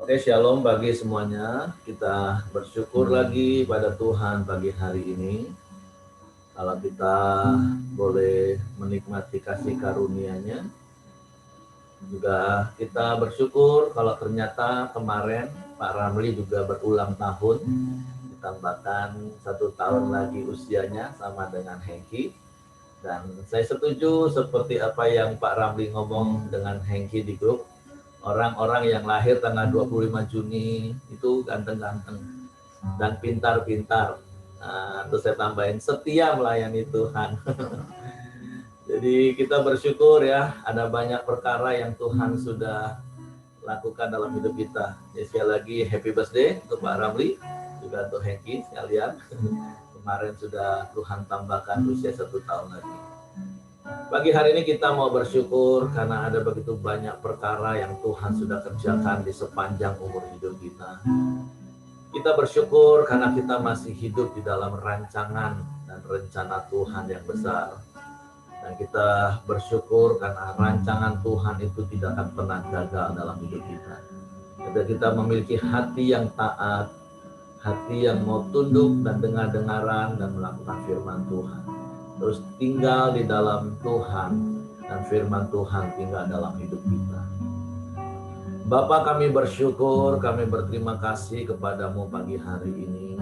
Oke, shalom bagi semuanya. Kita bersyukur lagi pada Tuhan pagi hari ini. Kalau kita boleh menikmati kasih karunia-Nya. Juga kita bersyukur kalau ternyata kemarin Pak Ramli juga berulang tahun. Ditambahkan 1 tahun lagi usianya sama dengan Hengki. Dan saya setuju seperti apa yang Pak Ramli ngomong dengan Hengki di grup. Orang-orang yang lahir tanggal 25 Juni itu ganteng-ganteng dan pintar-pintar. Nah, terus saya tambahin setia melayani Tuhan. Jadi kita bersyukur ya, ada banyak perkara yang Tuhan sudah lakukan dalam hidup kita. Jadi sekali lagi happy birthday untuk Pak Ramli, juga untuk Hengki sekalian. Kemarin sudah Tuhan tambahkan usia 1 tahun lagi. Pagi hari ini kita mau bersyukur karena ada begitu banyak perkara yang Tuhan sudah kerjakan di sepanjang umur hidup kita. Kita bersyukur karena kita masih hidup di dalam rancangan dan rencana Tuhan yang besar. Dan kita bersyukur karena rancangan Tuhan itu tidak akan pernah gagal dalam hidup kita. Ketika kita memiliki hati yang taat, hati yang mau tunduk dan dengar-dengaran dan melakukan firman Tuhan. Terus tinggal di dalam Tuhan dan firman Tuhan tinggal dalam hidup kita. Bapa, kami bersyukur, kami berterima kasih kepadamu pagi hari ini.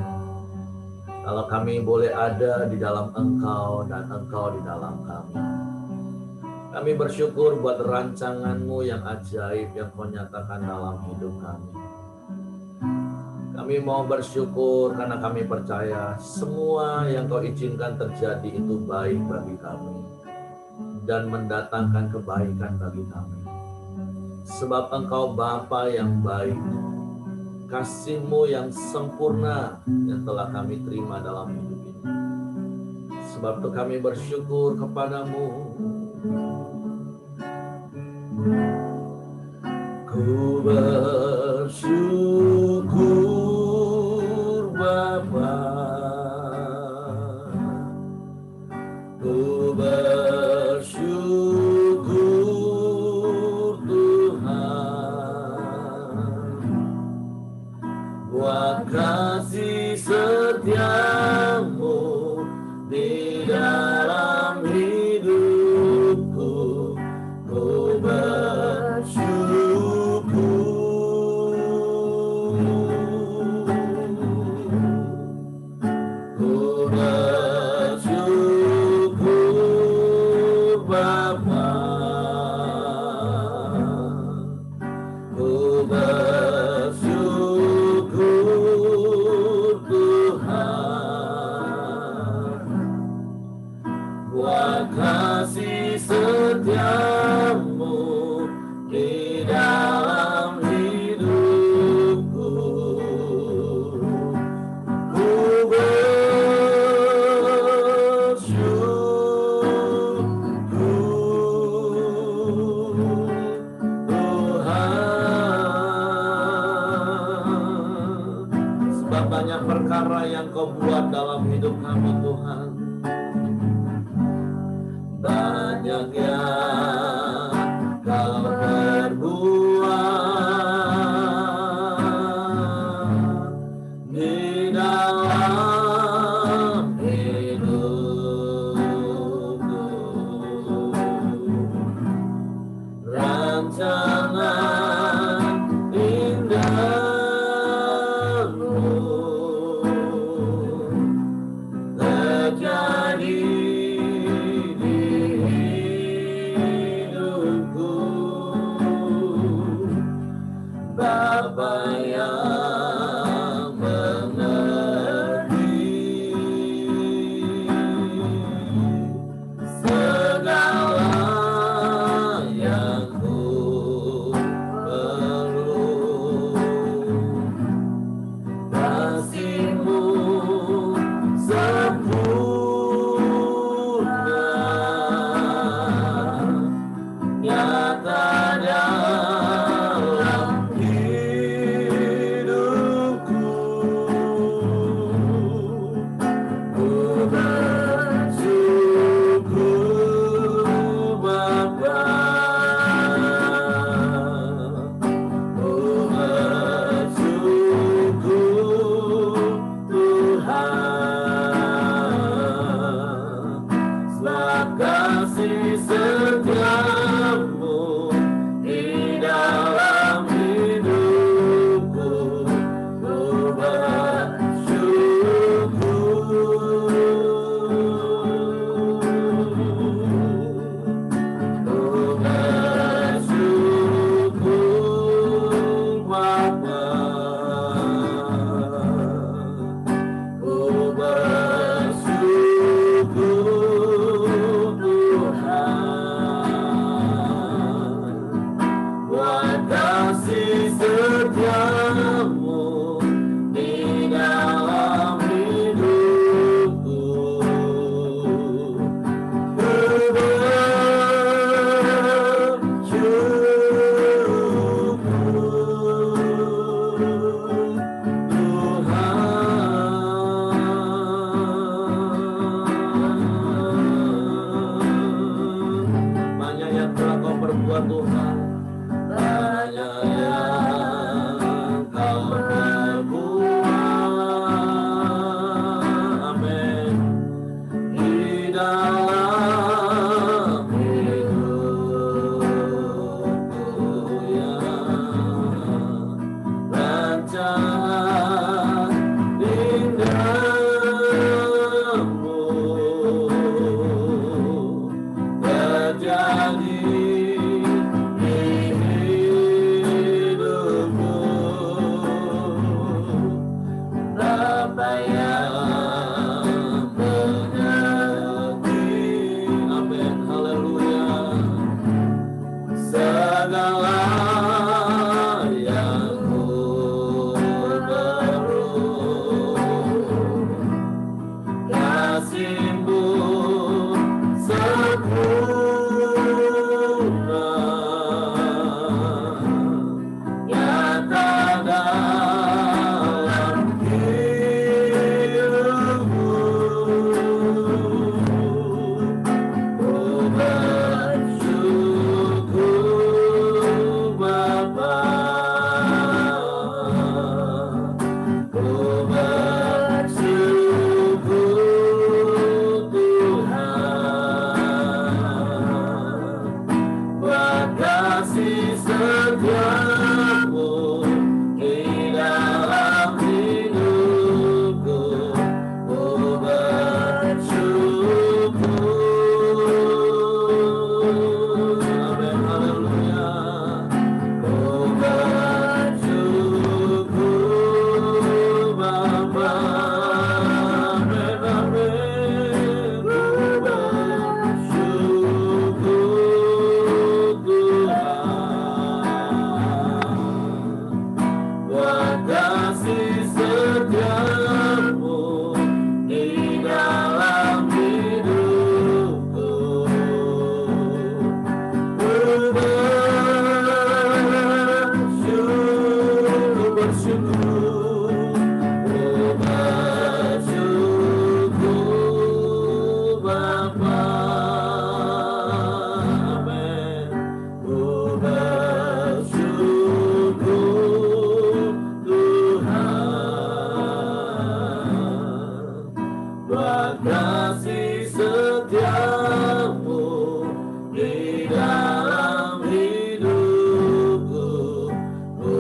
Kalau kami boleh ada di dalam Engkau dan Engkau di dalam kami. Kami bersyukur buat rancangan-Mu yang ajaib yang Kau nyatakan dalam hidup kami. Kami mau bersyukur karena kami percaya semua yang Kau izinkan terjadi itu baik bagi kami dan mendatangkan kebaikan bagi kami. Sebab Engkau Bapa yang baik, kasih-Mu yang sempurna yang telah kami terima dalam hidup ini. Sebab itu kami bersyukur kepadamu. Ku bersyukur Bapa, ku bersyukur Tuhan, buat kasih setiamu di dalam hidupku. Ku banyak perkara yang Kau buat dalam hidup kami Tuhan. Banyak yang Kau perbuat di dalam hidupku. Rancangan indah segala yang ku berbuat Tuhan, banyak yang Kau perbuat. Amin. Di dalam hidupku yang lancar indahmu terjadi di hidupku. Berapa yang mengerti, amin, haleluya, segala yang ku perlu, kasih-Mu sempurna, nyata dalam hidupku. Ku bersyukur Bapa, ku bersyukur Tuhan, buat kasih setiamu di dalam hidupku. Ku bersyukur, amin, haleluya. Ku bersyukur Bapa, amin, amin. Ku bersyukur Tuhan, buat kasih setiamu di dalam hidupku. Ku bersyukur, ku bersyukur Bapa, amin. Ku bersyukur Tuhan, buat kasih setiamu di dalam hidupku. Ku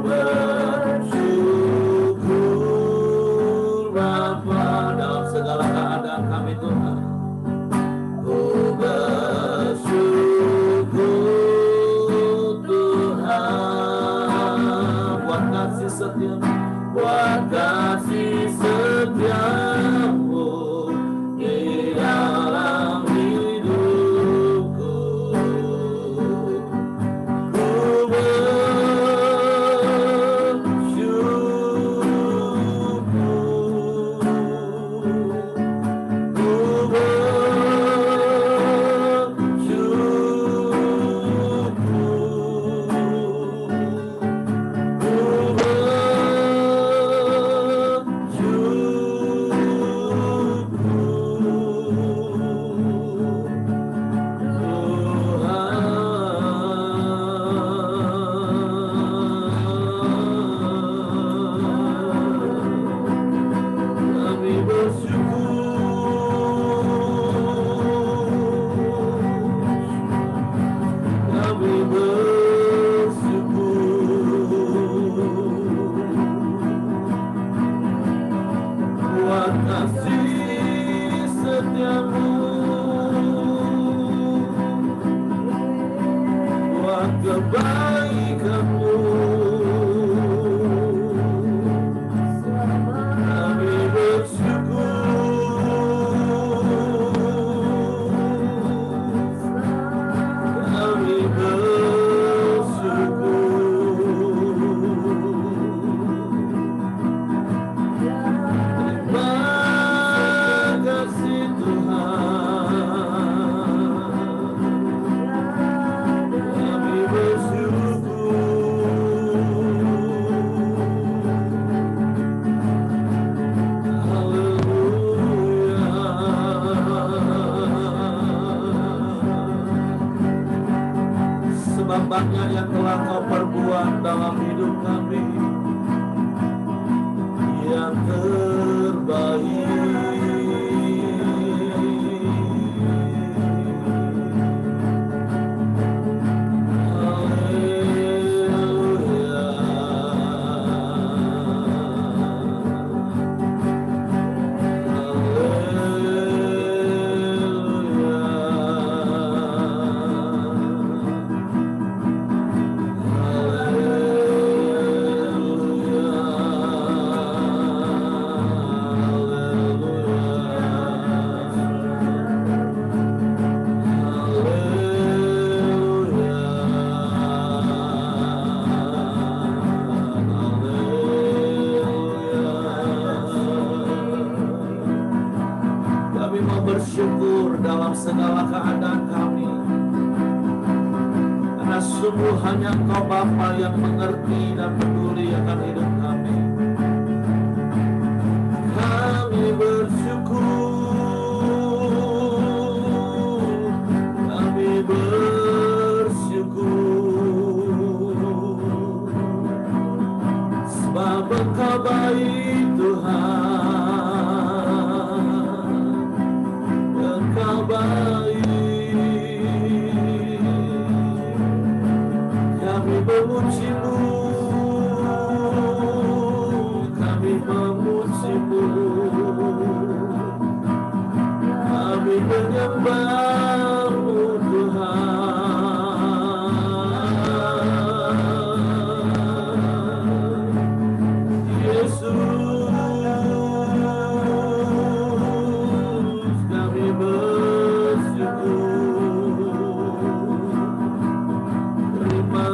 bersyukur Bapa, dalam segala keadaan kami Tuhan. Ku bersyukur Tuhan, buat kasih setiamu, buat kasih setiamu di dalam hidupku. Ku Terima banyak yang telah Kau perbuat dalam hidup kami, yang terbaik. Bersyukur dalam segala keadaan kami, karena sungguh hanya Engkau Bapa yang mengerti dan peduli akan hidup kami. Kami bersyukur, kami bersyukur, sebab Engkau baik Tuhan. Kami memuji-Mu, kami memuji-Mu, kami menyembah-Mu Tuhan. Yesus, kami bersyukur. Terima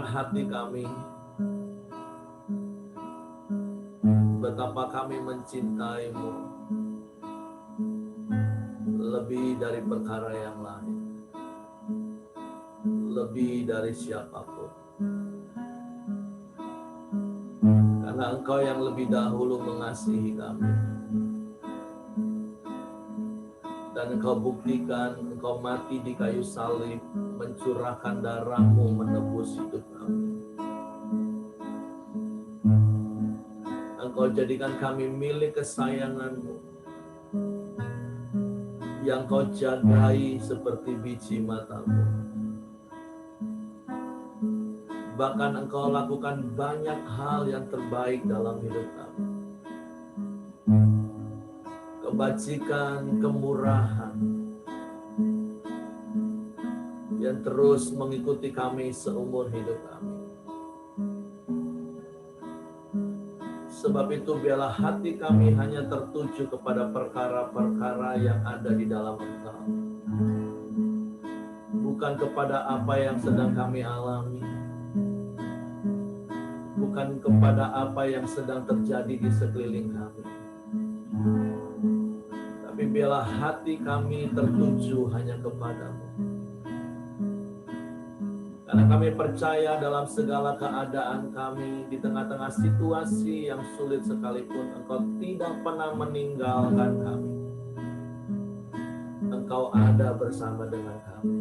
dalam hati kami betapa kami mencintai-Mu lebih dari perkara yang lain, lebih dari siapapun. Karena Engkau yang lebih dahulu mengasihi kami. Dan Engkau buktikan, Engkau mati di kayu salib, mencurahkan darah-Mu menebus hidup kami. Engkau jadikan kami milik kesayangan-Mu, yang Kau jagai seperti biji mata-Mu. Bahkan Engkau lakukan banyak hal yang terbaik dalam hidup kami. Kebajikan, kemurahan yang terus mengikuti kami seumur hidup kami. Sebab itu biarlah hati kami hanya tertuju kepada perkara-perkara yang ada di dalam Engkau. Bukan kepada apa yang sedang kami alami. Bukan kepada apa yang sedang terjadi di sekeliling kami. Tapi biarlah hati kami tertuju hanya kepadamu. Karena kami percaya dalam segala keadaan kami, di tengah-tengah situasi yang sulit sekalipun, Engkau tidak pernah meninggalkan kami. Engkau ada bersama dengan kami.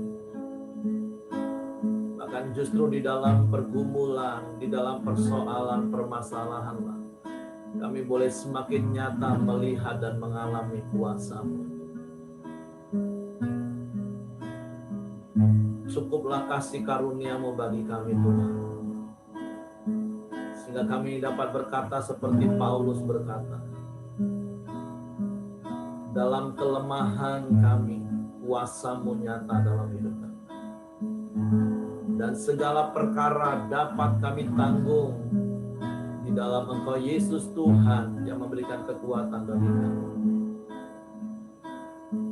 Bahkan justru di dalam pergumulan, di dalam persoalan, permasalahan, kami boleh semakin nyata melihat dan mengalami kuasa-Mu. Cukuplah kasih karunia-Mu bagi kami, Tuhan. Sehingga kami dapat berkata seperti Paulus berkata, dalam kelemahan kami, kuasa-Mu nyata dalam hidup kami. Dan segala perkara dapat kami tanggung di dalam Engkau Yesus Tuhan yang memberikan kekuatan bagi kami.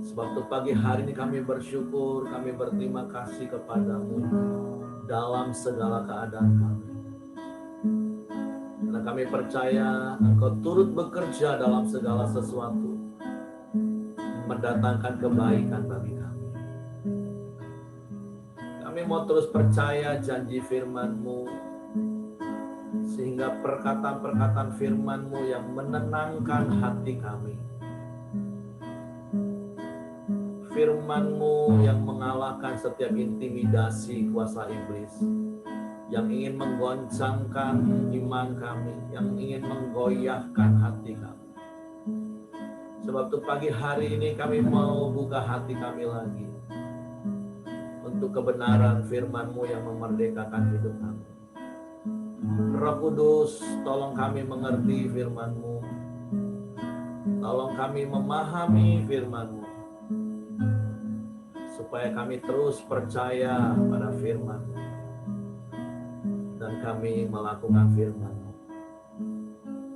Sebab itu pagi hari ini kami bersyukur, kami berterima kasih kepadamu dalam segala keadaan kami. Karena kami percaya Engkau turut bekerja dalam segala sesuatu, mendatangkan kebaikan bagi kami. Kami mau terus percaya janji firman-Mu, sehingga perkataan-perkataan firman-Mu yang menenangkan hati kami. Firman-Mu yang mengalahkan setiap intimidasi kuasa iblis, yang ingin menggoncangkan iman kami, yang ingin menggoyahkan hati kami. Sebab itu pagi hari ini kami mau buka hati kami lagi untuk kebenaran firman-Mu yang memerdekakan hidup kami. Roh Kudus, tolong kami mengerti firman-Mu. Tolong kami memahami firman-Mu. Supaya kami terus percaya pada firman-Mu. Dan kami melakukan firman-Mu.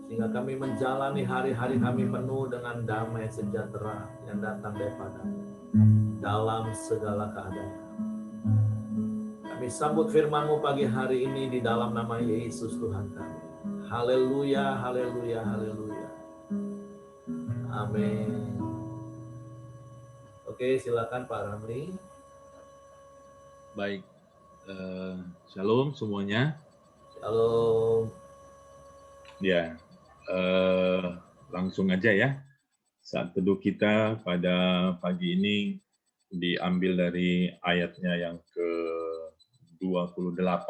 Sehingga kami menjalani hari-hari kami penuh dengan damai sejahtera yang datang daripada-Mu. Dalam segala keadaan. Kami sambut firman-Mu pagi hari ini di dalam nama Yesus Tuhan kami. Haleluya, haleluya, haleluya. Amin. Oke, silakan Pak Ramli. Baik, shalom semuanya. Shalom. Ya, langsung aja ya. Saat teduh kita pada pagi ini diambil dari ayatnya yang ke-28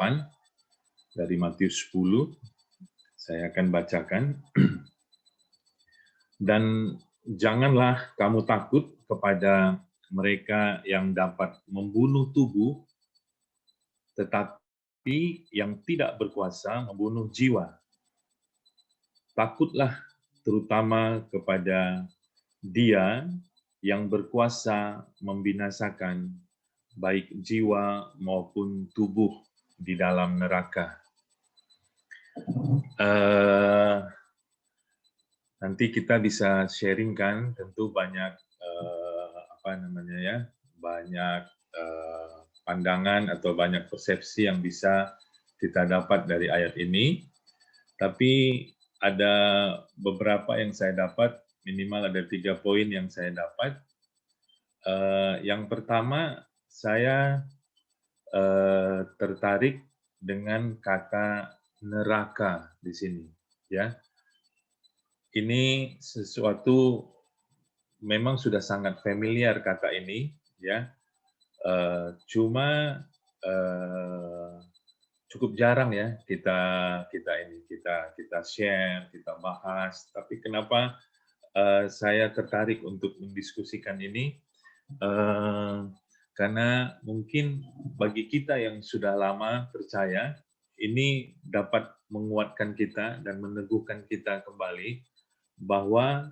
dari Matius 10. Saya akan bacakan. Dan janganlah kamu takut kepada mereka yang dapat membunuh tubuh, tetapi yang tidak berkuasa membunuh jiwa. Takutlah terutama kepada Dia yang berkuasa membinasakan baik jiwa maupun tubuh di dalam neraka. Nanti kita bisa sharingkan, tentu banyak banyak pandangan atau banyak persepsi yang bisa kita dapat dari ayat ini, tapi ada beberapa yang saya dapat, minimal ada 3 poin yang saya dapat. Yang pertama, saya tertarik dengan kata neraka di sini, ya. Ini sesuatu memang sudah sangat familiar kata ini, ya. Cuma cukup jarang ya kita share, kita bahas. Tapi kenapa saya tertarik untuk mendiskusikan ini? Karena mungkin bagi kita yang sudah lama percaya, ini dapat menguatkan kita dan meneguhkan kita kembali bahwa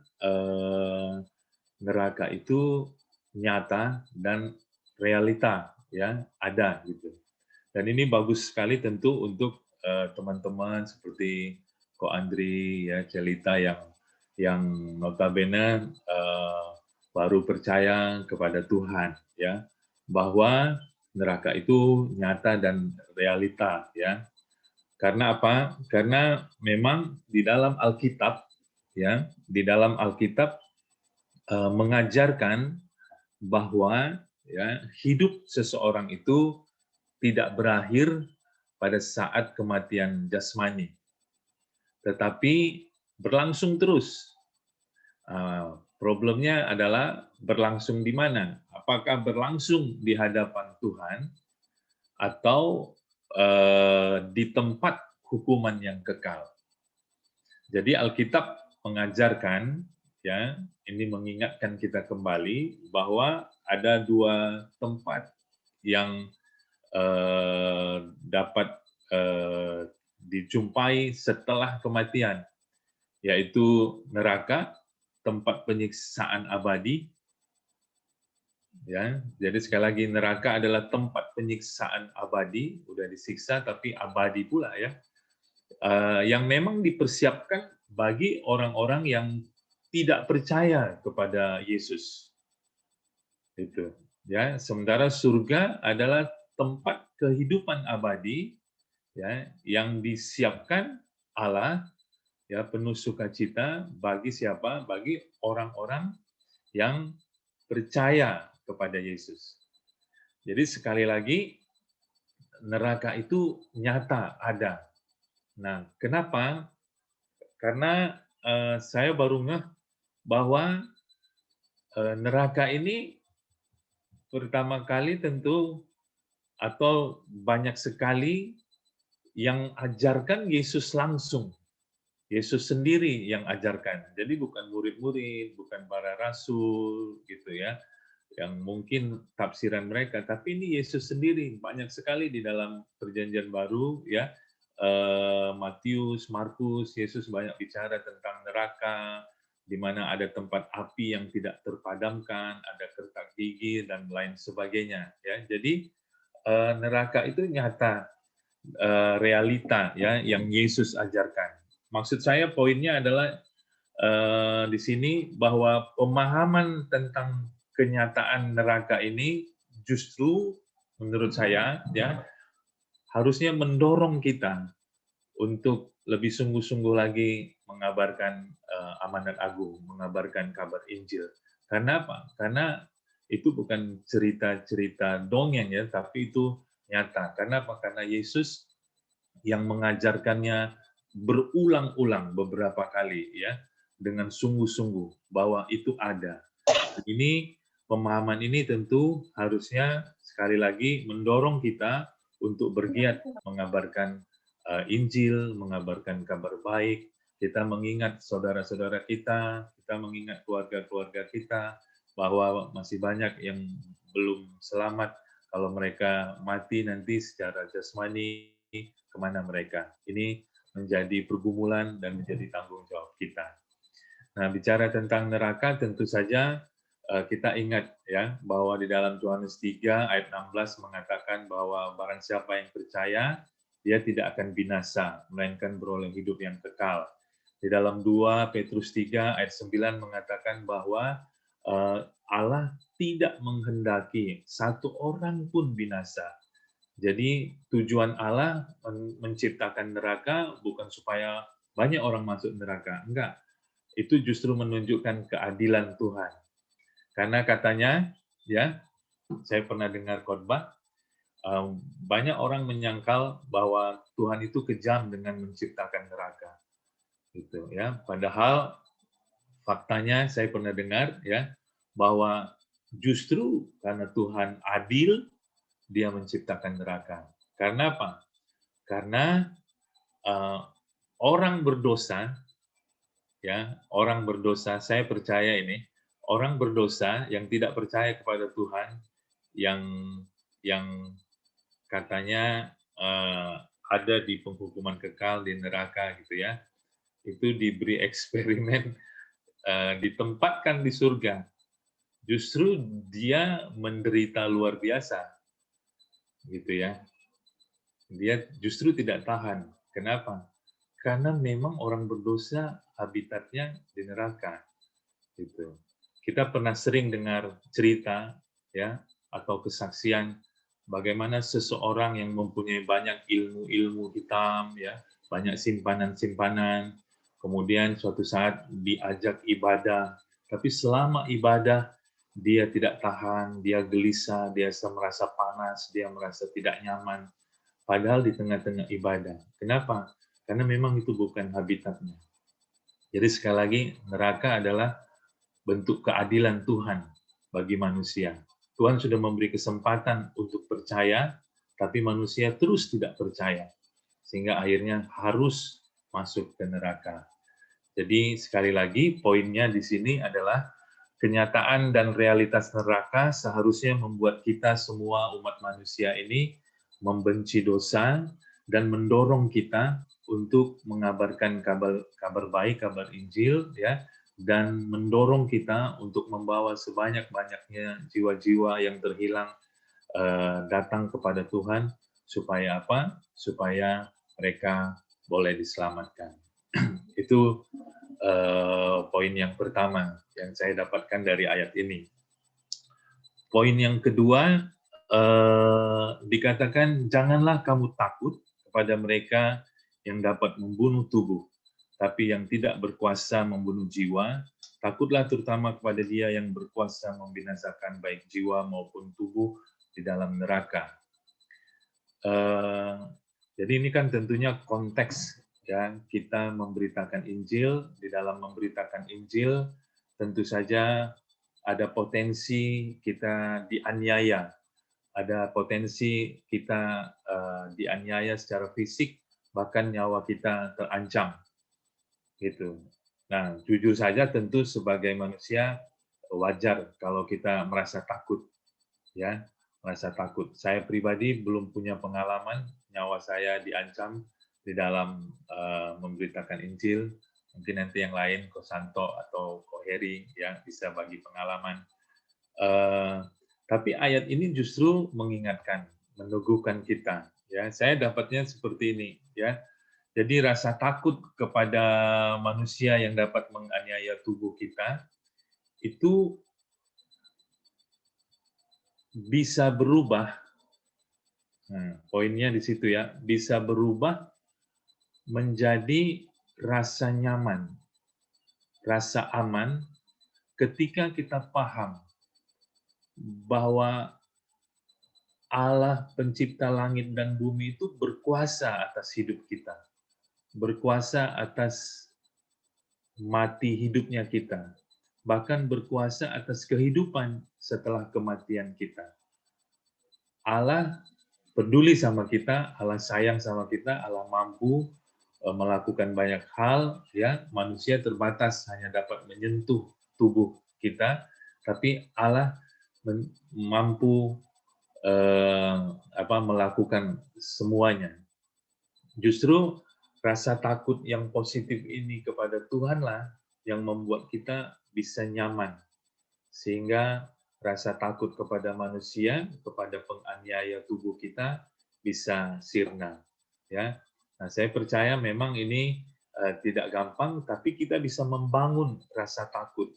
neraka itu nyata dan realita, ya, ada gitu. Dan ini bagus sekali tentu untuk teman-teman seperti Ko Andri, ya, Celita yang notabene baru percaya kepada Tuhan, ya, bahwa neraka itu nyata dan realita, ya. Karena apa? Karena memang di dalam Alkitab, ya, di dalam Alkitab mengajarkan bahwa, ya, hidup seseorang itu tidak berakhir pada saat kematian jasmani, tetapi berlangsung terus. Problemnya adalah berlangsung di mana? Apakah berlangsung di hadapan Tuhan atau di tempat hukuman yang kekal? Jadi Alkitab mengajarkan, ya, ini mengingatkan kita kembali bahwa ada 2 tempat yang dapat dijumpai setelah kematian, yaitu neraka, tempat penyiksaan abadi, ya. Jadi sekali lagi, neraka adalah tempat penyiksaan abadi, udah disiksa tapi abadi pula, ya, yang memang dipersiapkan bagi orang-orang yang tidak percaya kepada Yesus. Itu, ya. Sementara surga adalah tempat kehidupan abadi, ya, yang disiapkan Allah, ya, penuh sukacita bagi siapa? Bagi orang-orang yang percaya kepada Yesus. Jadi sekali lagi, neraka itu nyata ada. Nah, kenapa? Karena saya baru ngeh bahwa neraka ini pertama kali tentu atau banyak sekali yang ajarkan Yesus langsung. Yesus sendiri yang ajarkan. Jadi bukan murid-murid, bukan para rasul gitu ya, yang mungkin tafsiran mereka, tapi ini Yesus sendiri. Banyak sekali di dalam Perjanjian Baru, ya, Matius, Markus, Yesus banyak bicara tentang neraka, di mana ada tempat api yang tidak terpadamkan, ada kertak gigi dan lain sebagainya, ya. Jadi neraka itu nyata, realita, ya, yang Yesus ajarkan. Maksud saya poinnya adalah di sini bahwa pemahaman tentang kenyataan neraka ini justru menurut saya, ya, harusnya mendorong kita untuk lebih sungguh-sungguh lagi mengabarkan amanat agung, mengabarkan kabar Injil. Karena apa? Karena itu bukan cerita-cerita dongeng, ya, tapi itu nyata. Karena apa? Karena Yesus yang mengajarkannya berulang-ulang beberapa kali, ya, dengan sungguh-sungguh bahwa itu ada. Ini pemahaman ini tentu harusnya sekali lagi mendorong kita untuk bergiat mengabarkan Injil, mengabarkan kabar baik. Kita mengingat saudara-saudara kita mengingat keluarga-keluarga kita bahwa masih banyak yang belum selamat. Kalau mereka mati nanti secara jasmani, kemana mereka? Ini menjadi pergumulan dan menjadi tanggung jawab kita. Nah, bicara tentang neraka, tentu saja kita ingat, ya, bahwa di dalam Yohanes 3 ayat 16 mengatakan bahwa barang siapa yang percaya, dia tidak akan binasa, melainkan beroleh hidup yang kekal. Di dalam 2 Petrus 3 ayat 9 mengatakan bahwa Allah tidak menghendaki satu orang pun binasa, Jadi tujuan Allah menciptakan neraka bukan supaya banyak orang masuk neraka, enggak. Itu justru menunjukkan keadilan Tuhan. Karena katanya, ya, saya pernah dengar khotbah, banyak orang menyangkal bahwa Tuhan itu kejam dengan menciptakan neraka, gitu ya. Padahal faktanya saya pernah dengar ya bahwa justru karena Tuhan adil, Dia menciptakan neraka. Karena apa? Karena uh, orang berdosa, ya, orang berdosa, saya percaya ini, orang berdosa yang tidak percaya kepada Tuhan, yang yang katanya ada di penghukuman kekal di neraka gitu ya, itu diberi eksperimen, ditempatkan di surga. Justru dia menderita luar biasa, gitu ya. Dia justru tidak tahan. Kenapa? Karena memang orang berdosa habitatnya di neraka, gitu. Kita pernah sering dengar cerita, ya, atau kesaksian bagaimana seseorang yang mempunyai banyak ilmu-ilmu hitam, ya, banyak simpanan-simpanan, kemudian suatu saat diajak ibadah, tapi selama ibadah dia tidak tahan, dia gelisah, dia merasa panas, dia merasa tidak nyaman, padahal di tengah-tengah ibadah. Kenapa? Karena memang itu bukan habitatnya. Jadi sekali lagi, neraka adalah bentuk keadilan Tuhan bagi manusia. Tuhan sudah memberi kesempatan untuk percaya, tapi manusia terus tidak percaya, sehingga akhirnya harus masuk ke neraka. Jadi sekali lagi, poinnya di sini adalah kenyataan dan realitas neraka seharusnya membuat kita semua umat manusia ini membenci dosa dan mendorong kita untuk mengabarkan kabar baik, kabar Injil, ya, dan mendorong kita untuk membawa sebanyak-banyaknya jiwa-jiwa yang terhilang datang kepada Tuhan, supaya apa? Supaya mereka boleh diselamatkan. Itu poin yang pertama yang saya dapatkan dari ayat ini. Poin yang kedua, dikatakan, janganlah kamu takut kepada mereka yang dapat membunuh tubuh, tapi yang tidak berkuasa membunuh jiwa. Takutlah terutama kepada Dia yang berkuasa membinasakan baik jiwa maupun tubuh di dalam neraka. Jadi ini kan tentunya konteks ya, kita memberitakan Injil. Di dalam memberitakan Injil tentu saja ada potensi kita dianiaya, ada potensi kita dianiaya secara fisik, bahkan nyawa kita terancam, gitu. Nah, jujur saja tentu sebagai manusia wajar kalau kita merasa takut, ya, merasa takut. Saya pribadi belum punya pengalaman nyawa saya diancam di dalam memberitakan Injil. Mungkin nanti yang lain, Ko Santo atau Ko Heri, ya, bisa bagi pengalaman. Tapi ayat ini justru mengingatkan, meneguhkan kita. Ya, saya dapatnya seperti ini. Ya, jadi rasa takut kepada manusia yang dapat menganiaya tubuh kita itu bisa berubah. Poinnya di situ ya, bisa berubah menjadi rasa nyaman, rasa aman ketika kita paham bahwa Allah pencipta langit dan bumi itu berkuasa atas hidup kita, berkuasa atas mati hidupnya kita, bahkan berkuasa atas kehidupan setelah kematian kita. Allah peduli sama kita, Allah sayang sama kita, Allah mampu melakukan banyak hal, ya. Manusia terbatas hanya dapat menyentuh tubuh kita, tapi Allah mampu melakukan semuanya. Justru rasa takut yang positif ini kepada Tuhanlah yang membuat kita bisa nyaman, sehingga rasa takut kepada manusia, kepada penganiaya tubuh kita bisa sirna. Ya, nah saya percaya memang ini tidak gampang, tapi kita bisa membangun rasa takut,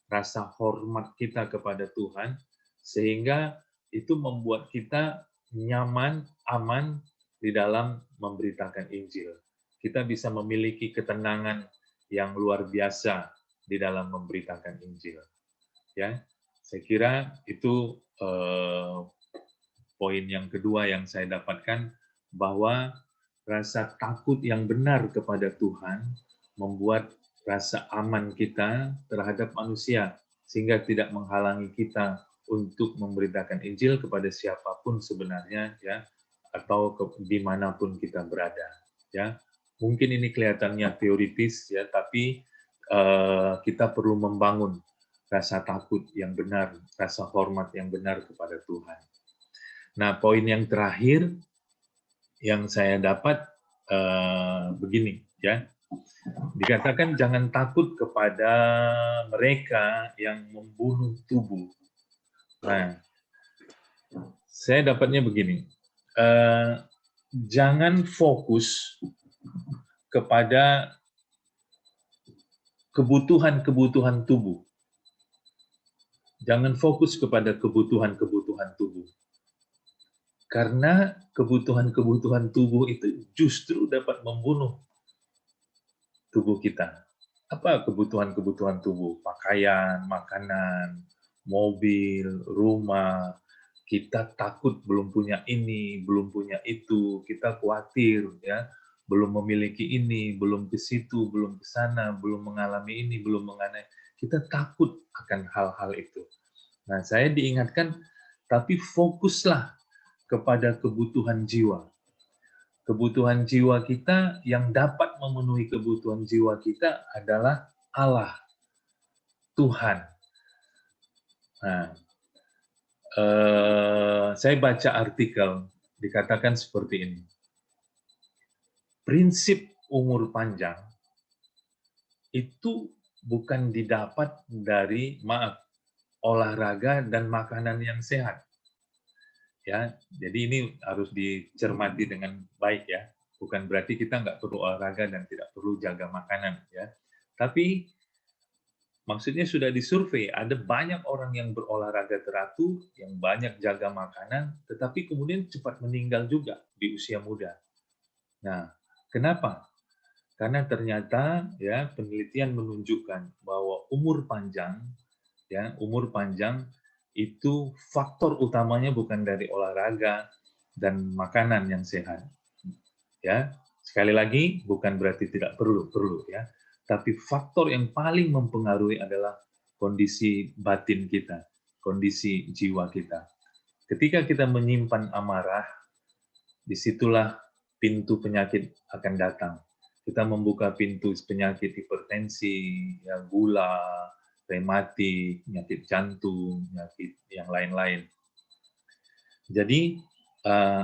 rasa hormat kita kepada Tuhan, sehingga itu membuat kita nyaman, aman di dalam memberitakan Injil. Kita bisa memiliki ketenangan yang luar biasa di dalam memberitakan Injil. Ya, saya kira itu poin yang kedua yang saya dapatkan, bahwa rasa takut yang benar kepada Tuhan membuat rasa aman kita terhadap manusia, sehingga tidak menghalangi kita untuk memberitakan Injil kepada siapapun sebenarnya, ya, atau dimanapun kita berada. Ya, mungkin ini kelihatannya teoritis, ya, tapi kita perlu membangun rasa takut yang benar, rasa hormat yang benar kepada Tuhan. Nah, poin yang terakhir yang saya dapat begini, ya. Dikatakan jangan takut kepada mereka yang membunuh tubuh. Nah, saya dapatnya begini, jangan fokus kepada kebutuhan-kebutuhan tubuh. Jangan fokus kepada kebutuhan-kebutuhan tubuh. Karena kebutuhan-kebutuhan tubuh itu justru dapat membunuh tubuh kita. Apa kebutuhan-kebutuhan tubuh? Pakaian, makanan, mobil, rumah. Kita takut belum punya ini, belum punya itu, kita khawatir, ya, belum memiliki ini, belum ke situ, belum ke sana, belum mengalami ini, belum mengalami. Kita takut akan hal-hal itu. Nah, saya diingatkan, tapi fokuslah kepada kebutuhan jiwa. Kebutuhan jiwa kita, yang dapat memenuhi kebutuhan jiwa kita adalah Allah, Tuhan. Nah, saya baca artikel, dikatakan seperti ini. Prinsip umur panjang itu bukan didapat dari, olahraga dan makanan yang sehat. Ya, jadi ini harus dicermati dengan baik, ya. Bukan berarti kita nggak perlu olahraga dan tidak perlu jaga makanan, ya. Tapi maksudnya sudah disurvei, ada banyak orang yang berolahraga teratur, yang banyak jaga makanan, tetapi kemudian cepat meninggal juga di usia muda. Nah, kenapa? Karena ternyata, ya, penelitian menunjukkan bahwa umur panjang itu faktor utamanya bukan dari olahraga dan makanan yang sehat. Ya, sekali lagi bukan berarti tidak perlu, ya. Tapi faktor yang paling mempengaruhi adalah kondisi batin kita, kondisi jiwa kita. Ketika kita menyimpan amarah, disitulah pintu penyakit akan datang. Kita membuka pintu penyakit hipertensi, ya, gula, rematik, penyakit jantung, penyakit yang lain-lain. Jadi,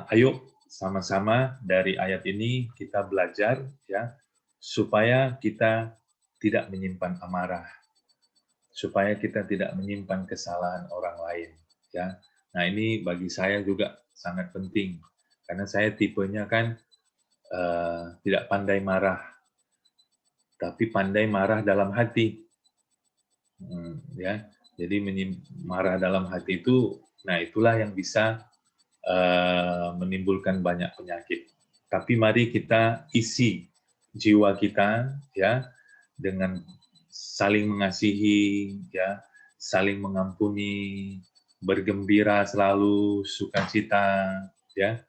ayo sama-sama dari ayat ini kita belajar, ya, supaya kita tidak menyimpan amarah, supaya kita tidak menyimpan kesalahan orang lain, ya. Nah, ini bagi saya juga sangat penting, karena saya tipenya kan tidak pandai marah, tapi pandai marah dalam hati. Ya, jadi marah dalam hati itu, nah itulah yang bisa menimbulkan banyak penyakit. Tapi mari kita isi jiwa kita, ya, dengan saling mengasihi, ya, saling mengampuni, bergembira selalu, sukacita, ya.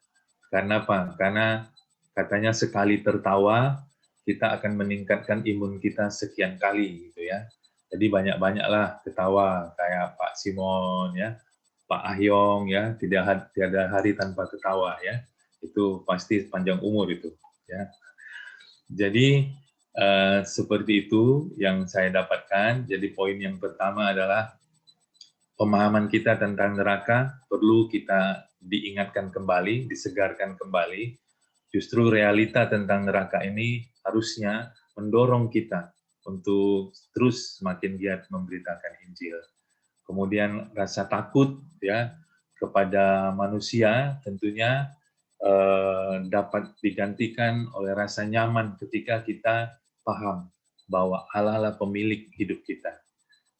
Karena apa? Karena katanya sekali tertawa kita akan meningkatkan imun kita sekian kali, gitu ya. Jadi banyak-banyaklah ketawa kayak Pak Simon, ya, Pak Ahyong, ya, tiada hari tanpa ketawa, ya. Itu pasti panjang umur itu, ya. Jadi seperti itu yang saya dapatkan. Jadi poin yang pertama adalah pemahaman kita tentang neraka perlu kita diingatkan kembali, disegarkan kembali. Justru realita tentang neraka ini harusnya mendorong kita untuk terus semakin giat memberitakan Injil. Kemudian rasa takut, ya, kepada manusia tentunya dapat digantikan oleh rasa nyaman ketika kita paham bahwa Allah lah pemilik hidup kita.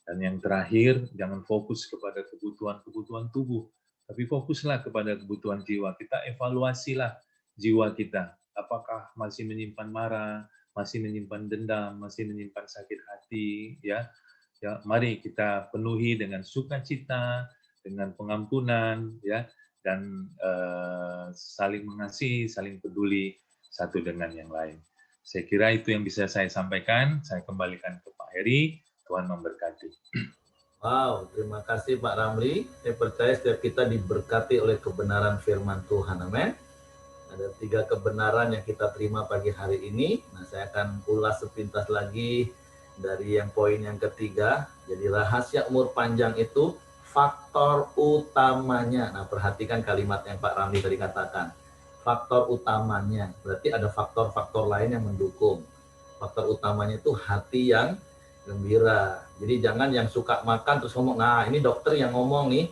Dan yang terakhir, jangan fokus kepada kebutuhan-kebutuhan tubuh, tapi fokuslah kepada kebutuhan jiwa. Kita evaluasilah jiwa kita. Apakah masih menyimpan marah, masih menyimpan dendam, masih menyimpan sakit hati, ya. Ya, mari kita penuhi dengan sukacita, dengan pengampunan, ya, dan saling mengasihi, saling peduli satu dengan yang lain. Saya kira itu yang bisa saya sampaikan. Saya kembalikan ke Pak Heri. Tuhan memberkati. Wow, terima kasih Pak Ramli. Saya percaya setiap kita diberkati oleh kebenaran firman Tuhan. Amin. Ada 3 kebenaran yang kita terima pagi hari ini. Nah, saya akan ulas sepintas lagi dari yang poin yang ketiga. Jadi rahasia umur panjang itu faktor utamanya. Nah, perhatikan kalimat yang Pak Ramli tadi katakan. Faktor utamanya. Berarti ada faktor-faktor lain yang mendukung. Faktor utamanya itu hati yang gembira. Jadi jangan yang suka makan terus ngomong, nah ini dokter yang ngomong nih,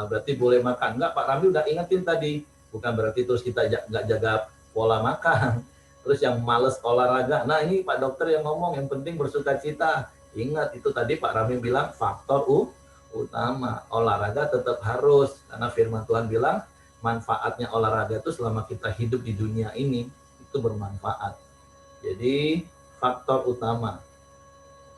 berarti boleh makan. Enggak, Pak Ramli udah ingetin tadi. Bukan berarti terus kita nggak jaga pola makan. Terus yang males olahraga, nah ini Pak dokter yang ngomong, yang penting bersuka cita. Ingat, itu tadi Pak Ramli bilang faktor utama. Olahraga tetap harus, karena firman Tuhan bilang, manfaatnya olahraga itu selama kita hidup di dunia ini, itu bermanfaat. Jadi, faktor utama.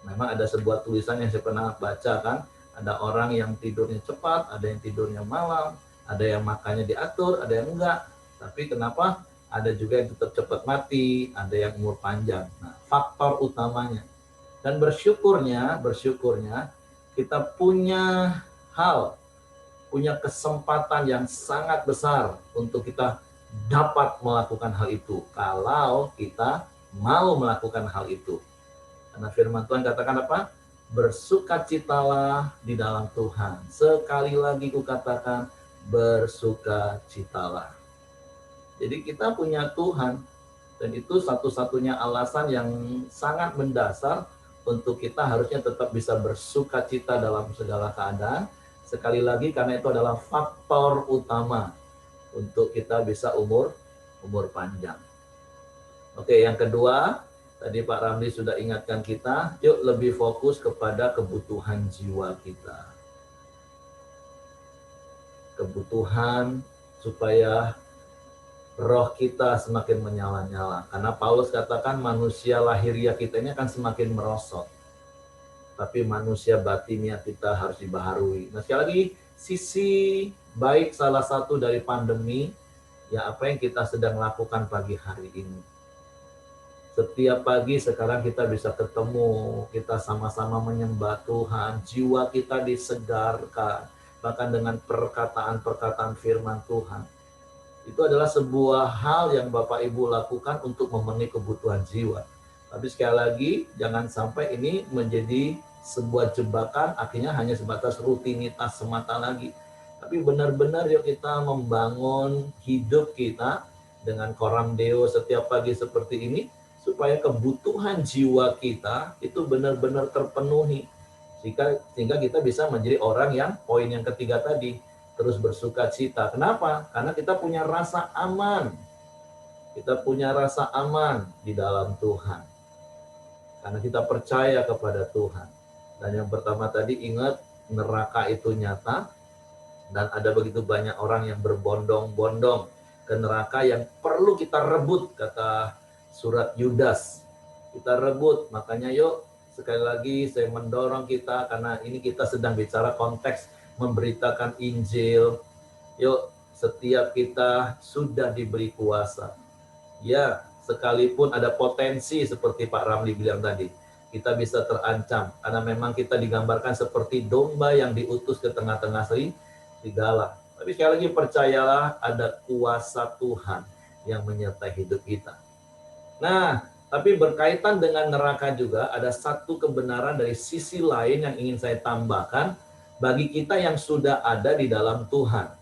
Memang ada sebuah tulisan yang saya pernah baca kan, ada orang yang tidurnya cepat, ada yang tidurnya malam, ada yang makannya diatur, ada yang enggak. Tapi kenapa? Ada juga yang tetap cepat mati, ada yang umur panjang. Nah, faktor utamanya. Dan bersyukurnya kita punya punya kesempatan yang sangat besar untuk kita dapat melakukan hal itu. Kalau kita mau melakukan hal itu. Karena firman Tuhan katakan apa? Bersukacitalah di dalam Tuhan. Sekali lagi kukatakan, bersukacitalah. Jadi kita punya Tuhan, dan itu satu-satunya alasan yang sangat mendasar untuk kita harusnya tetap bisa bersukacita dalam segala keadaan. Sekali lagi karena itu adalah faktor utama untuk kita bisa umur panjang. Oke, yang kedua, tadi Pak Ramli sudah ingatkan kita, yuk lebih fokus kepada kebutuhan jiwa kita. Kebutuhan supaya roh kita semakin menyala-nyala. Karena Paulus katakan manusia lahiriah kita ini akan semakin merosot. Tapi manusia batinia kita harus dibaharui. Nah, sekali lagi, sisi baik salah satu dari pandemi, ya apa yang kita sedang lakukan pagi hari ini. Setiap pagi sekarang kita bisa ketemu, kita sama-sama menyembah Tuhan, jiwa kita disegarkan, bahkan dengan perkataan-perkataan firman Tuhan. Itu adalah sebuah hal yang Bapak Ibu lakukan untuk memenuhi kebutuhan jiwa. Tapi sekali lagi, jangan sampai ini menjadi sebuah jebakan, akhirnya hanya sebatas rutinitas semata lagi. Tapi benar-benar yuk kita membangun hidup kita dengan koram deo setiap pagi seperti ini, supaya kebutuhan jiwa kita itu benar-benar terpenuhi. Sehingga kita bisa menjadi orang yang poin yang ketiga tadi, terus bersuka cita. Kenapa? Karena kita punya rasa aman. Kita punya rasa aman di dalam Tuhan. Karena kita percaya kepada Tuhan. Dan yang pertama tadi ingat, neraka itu nyata. Dan ada begitu banyak orang yang berbondong-bondong ke neraka yang perlu kita rebut, kata surat Yudas. Kita rebut, makanya yuk sekali lagi saya mendorong kita, karena ini kita sedang bicara konteks memberitakan Injil. Yuk, setiap kita sudah diberi kuasa. Ya, sekalipun ada potensi seperti Pak Ramli bilang tadi, kita bisa terancam. Karena memang kita digambarkan seperti domba yang diutus ke tengah-tengah serigala. Tapi sekali lagi percayalah ada kuasa Tuhan yang menyertai hidup kita. Nah, tapi berkaitan dengan neraka juga ada satu kebenaran dari sisi lain yang ingin saya tambahkan, bagi kita yang sudah ada di dalam Tuhan.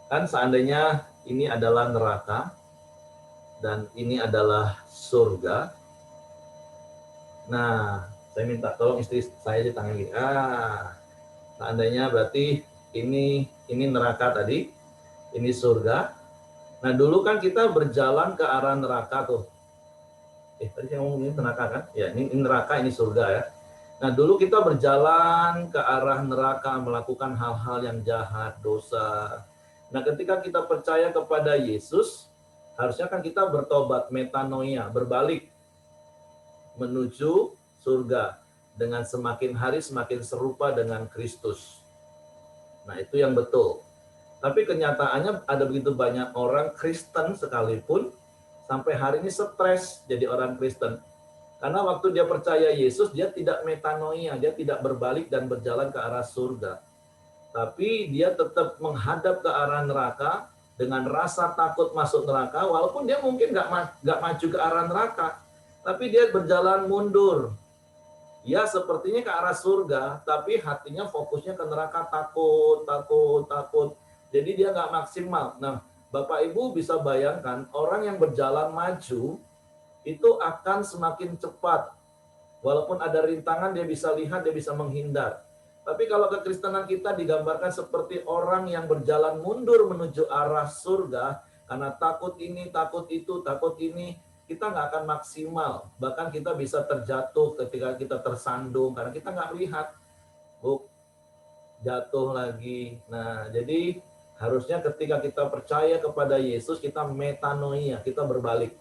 Kan seandainya ini adalah neraka dan ini adalah surga. Nah, saya minta tolong istri saya di tangan gini. Seandainya berarti ini neraka tadi, ini surga. Nah, dulu kan kita berjalan ke arah neraka tuh. Tadi saya ngomong ini neraka kan? Ya, ini neraka, ini surga ya. Nah, dulu kita berjalan ke arah neraka, melakukan hal-hal yang jahat, dosa. Nah, ketika kita percaya kepada Yesus, harusnya kan kita bertobat, metanoia, berbalik menuju surga dengan semakin hari semakin serupa dengan Kristus. Nah, itu yang betul. Tapi kenyataannya ada begitu banyak orang Kristen sekalipun sampai hari ini stres jadi orang Kristen. Karena waktu dia percaya Yesus, dia tidak metanoia, dia tidak berbalik dan berjalan ke arah surga. Tapi dia tetap menghadap ke arah neraka dengan rasa takut masuk neraka, walaupun dia mungkin nggak maju ke arah neraka. Tapi dia berjalan mundur. Ya sepertinya ke arah surga, tapi hatinya fokusnya ke neraka, takut, takut, takut. Jadi dia nggak maksimal. Nah, Bapak Ibu bisa bayangkan orang yang berjalan maju itu akan semakin cepat. Walaupun ada rintangan, dia bisa lihat, dia bisa menghindar. Tapi kalau kekristenan kita digambarkan seperti orang yang berjalan mundur menuju arah surga, karena takut ini, takut itu, takut ini, kita nggak akan maksimal. Bahkan kita bisa terjatuh ketika kita tersandung, karena kita nggak melihat. Jatuh lagi. Nah, jadi harusnya ketika kita percaya kepada Yesus, kita metanoia, kita berbalik.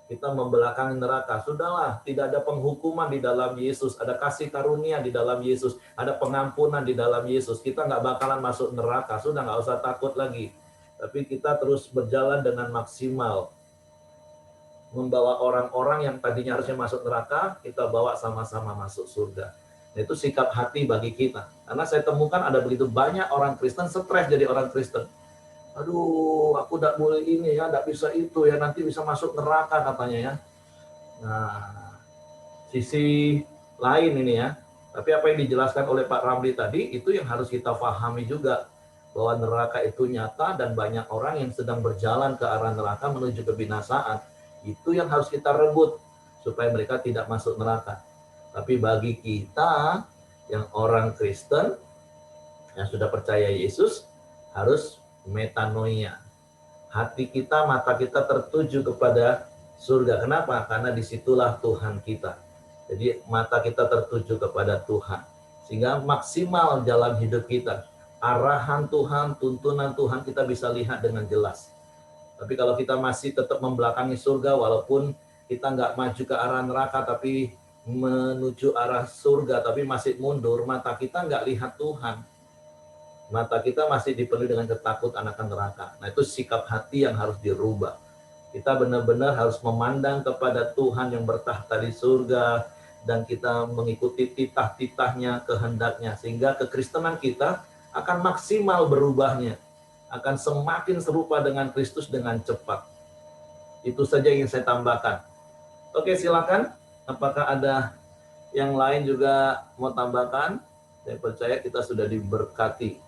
Kita membelakangi neraka. Sudahlah, tidak ada penghukuman di dalam Yesus. Ada kasih karunia di dalam Yesus. Ada pengampunan di dalam Yesus. Kita nggak bakalan masuk neraka. Sudah nggak usah takut lagi. Tapi kita terus berjalan dengan maksimal. Membawa orang-orang yang tadinya harusnya masuk neraka, kita bawa sama-sama masuk surga. Itu sikap hati bagi kita. Karena saya temukan ada begitu banyak orang Kristen stres jadi orang Kristen. Aduh, aku tidak boleh ini ya, tidak bisa itu ya, nanti bisa masuk neraka katanya ya. Nah, sisi lain ini ya. Tapi apa yang dijelaskan oleh Pak Ramli tadi, itu yang harus kita pahami juga. Bahwa neraka itu nyata dan banyak orang yang sedang berjalan ke arah neraka menuju kebinasaan. Itu yang harus kita rebut, supaya mereka tidak masuk neraka. Tapi bagi kita, yang orang Kristen, yang sudah percaya Yesus, harus metanoia. Hati kita, mata kita tertuju kepada surga. Kenapa? Karena disitulah Tuhan kita. Jadi mata kita tertuju kepada Tuhan. Sehingga maksimal jalan hidup kita. Arahan Tuhan, tuntunan Tuhan kita bisa lihat dengan jelas. Tapi kalau kita masih tetap membelakangi surga, walaupun kita nggak maju ke arah neraka, tapi menuju arah surga, tapi masih mundur, mata kita nggak lihat Tuhan. Mata kita masih dipenuhi dengan ketakutan akan neraka. Nah, itu sikap hati yang harus dirubah. Kita benar-benar harus memandang kepada Tuhan yang bertahta di surga, dan kita mengikuti titah-titahnya, kehendaknya, sehingga kekristenan kita akan maksimal berubahnya, akan semakin serupa dengan Kristus dengan cepat. Itu saja yang saya tambahkan. Oke, silakan. Apakah ada yang lain juga mau tambahkan? Saya percaya kita sudah diberkati.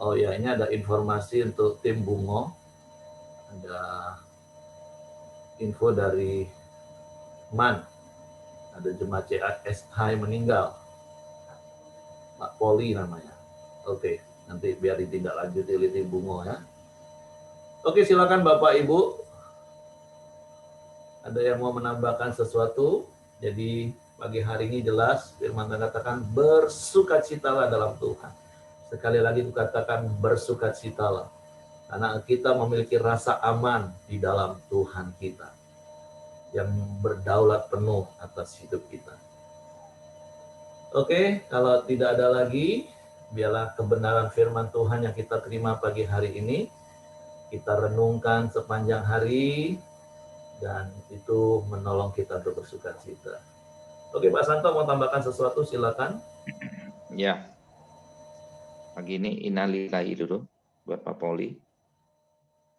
Oh ya, ini ada informasi untuk tim Bungo. Ada info dari MAN. Ada jemaat CSH meninggal. Pak Poli namanya. Oke, nanti biar ditindaklanjuti oleh tim Bungo ya. Oke, silakan Bapak Ibu. Ada yang mau menambahkan sesuatu? Jadi pagi hari ini jelas firman Tuhan katakan bersukacitalah dalam Tuhan. Sekali lagi kukatakan bersukacitalah. Karena kita memiliki rasa aman di dalam Tuhan kita. Yang berdaulat penuh atas hidup kita. Oke, kalau tidak ada lagi, biarlah kebenaran firman Tuhan yang kita terima pagi hari ini, kita renungkan sepanjang hari, dan itu menolong kita untuk bersukacita. Oke, Pak Santo mau tambahkan sesuatu, silakan. Ya, pagi ini innalillahi dulu buat Pak Poli.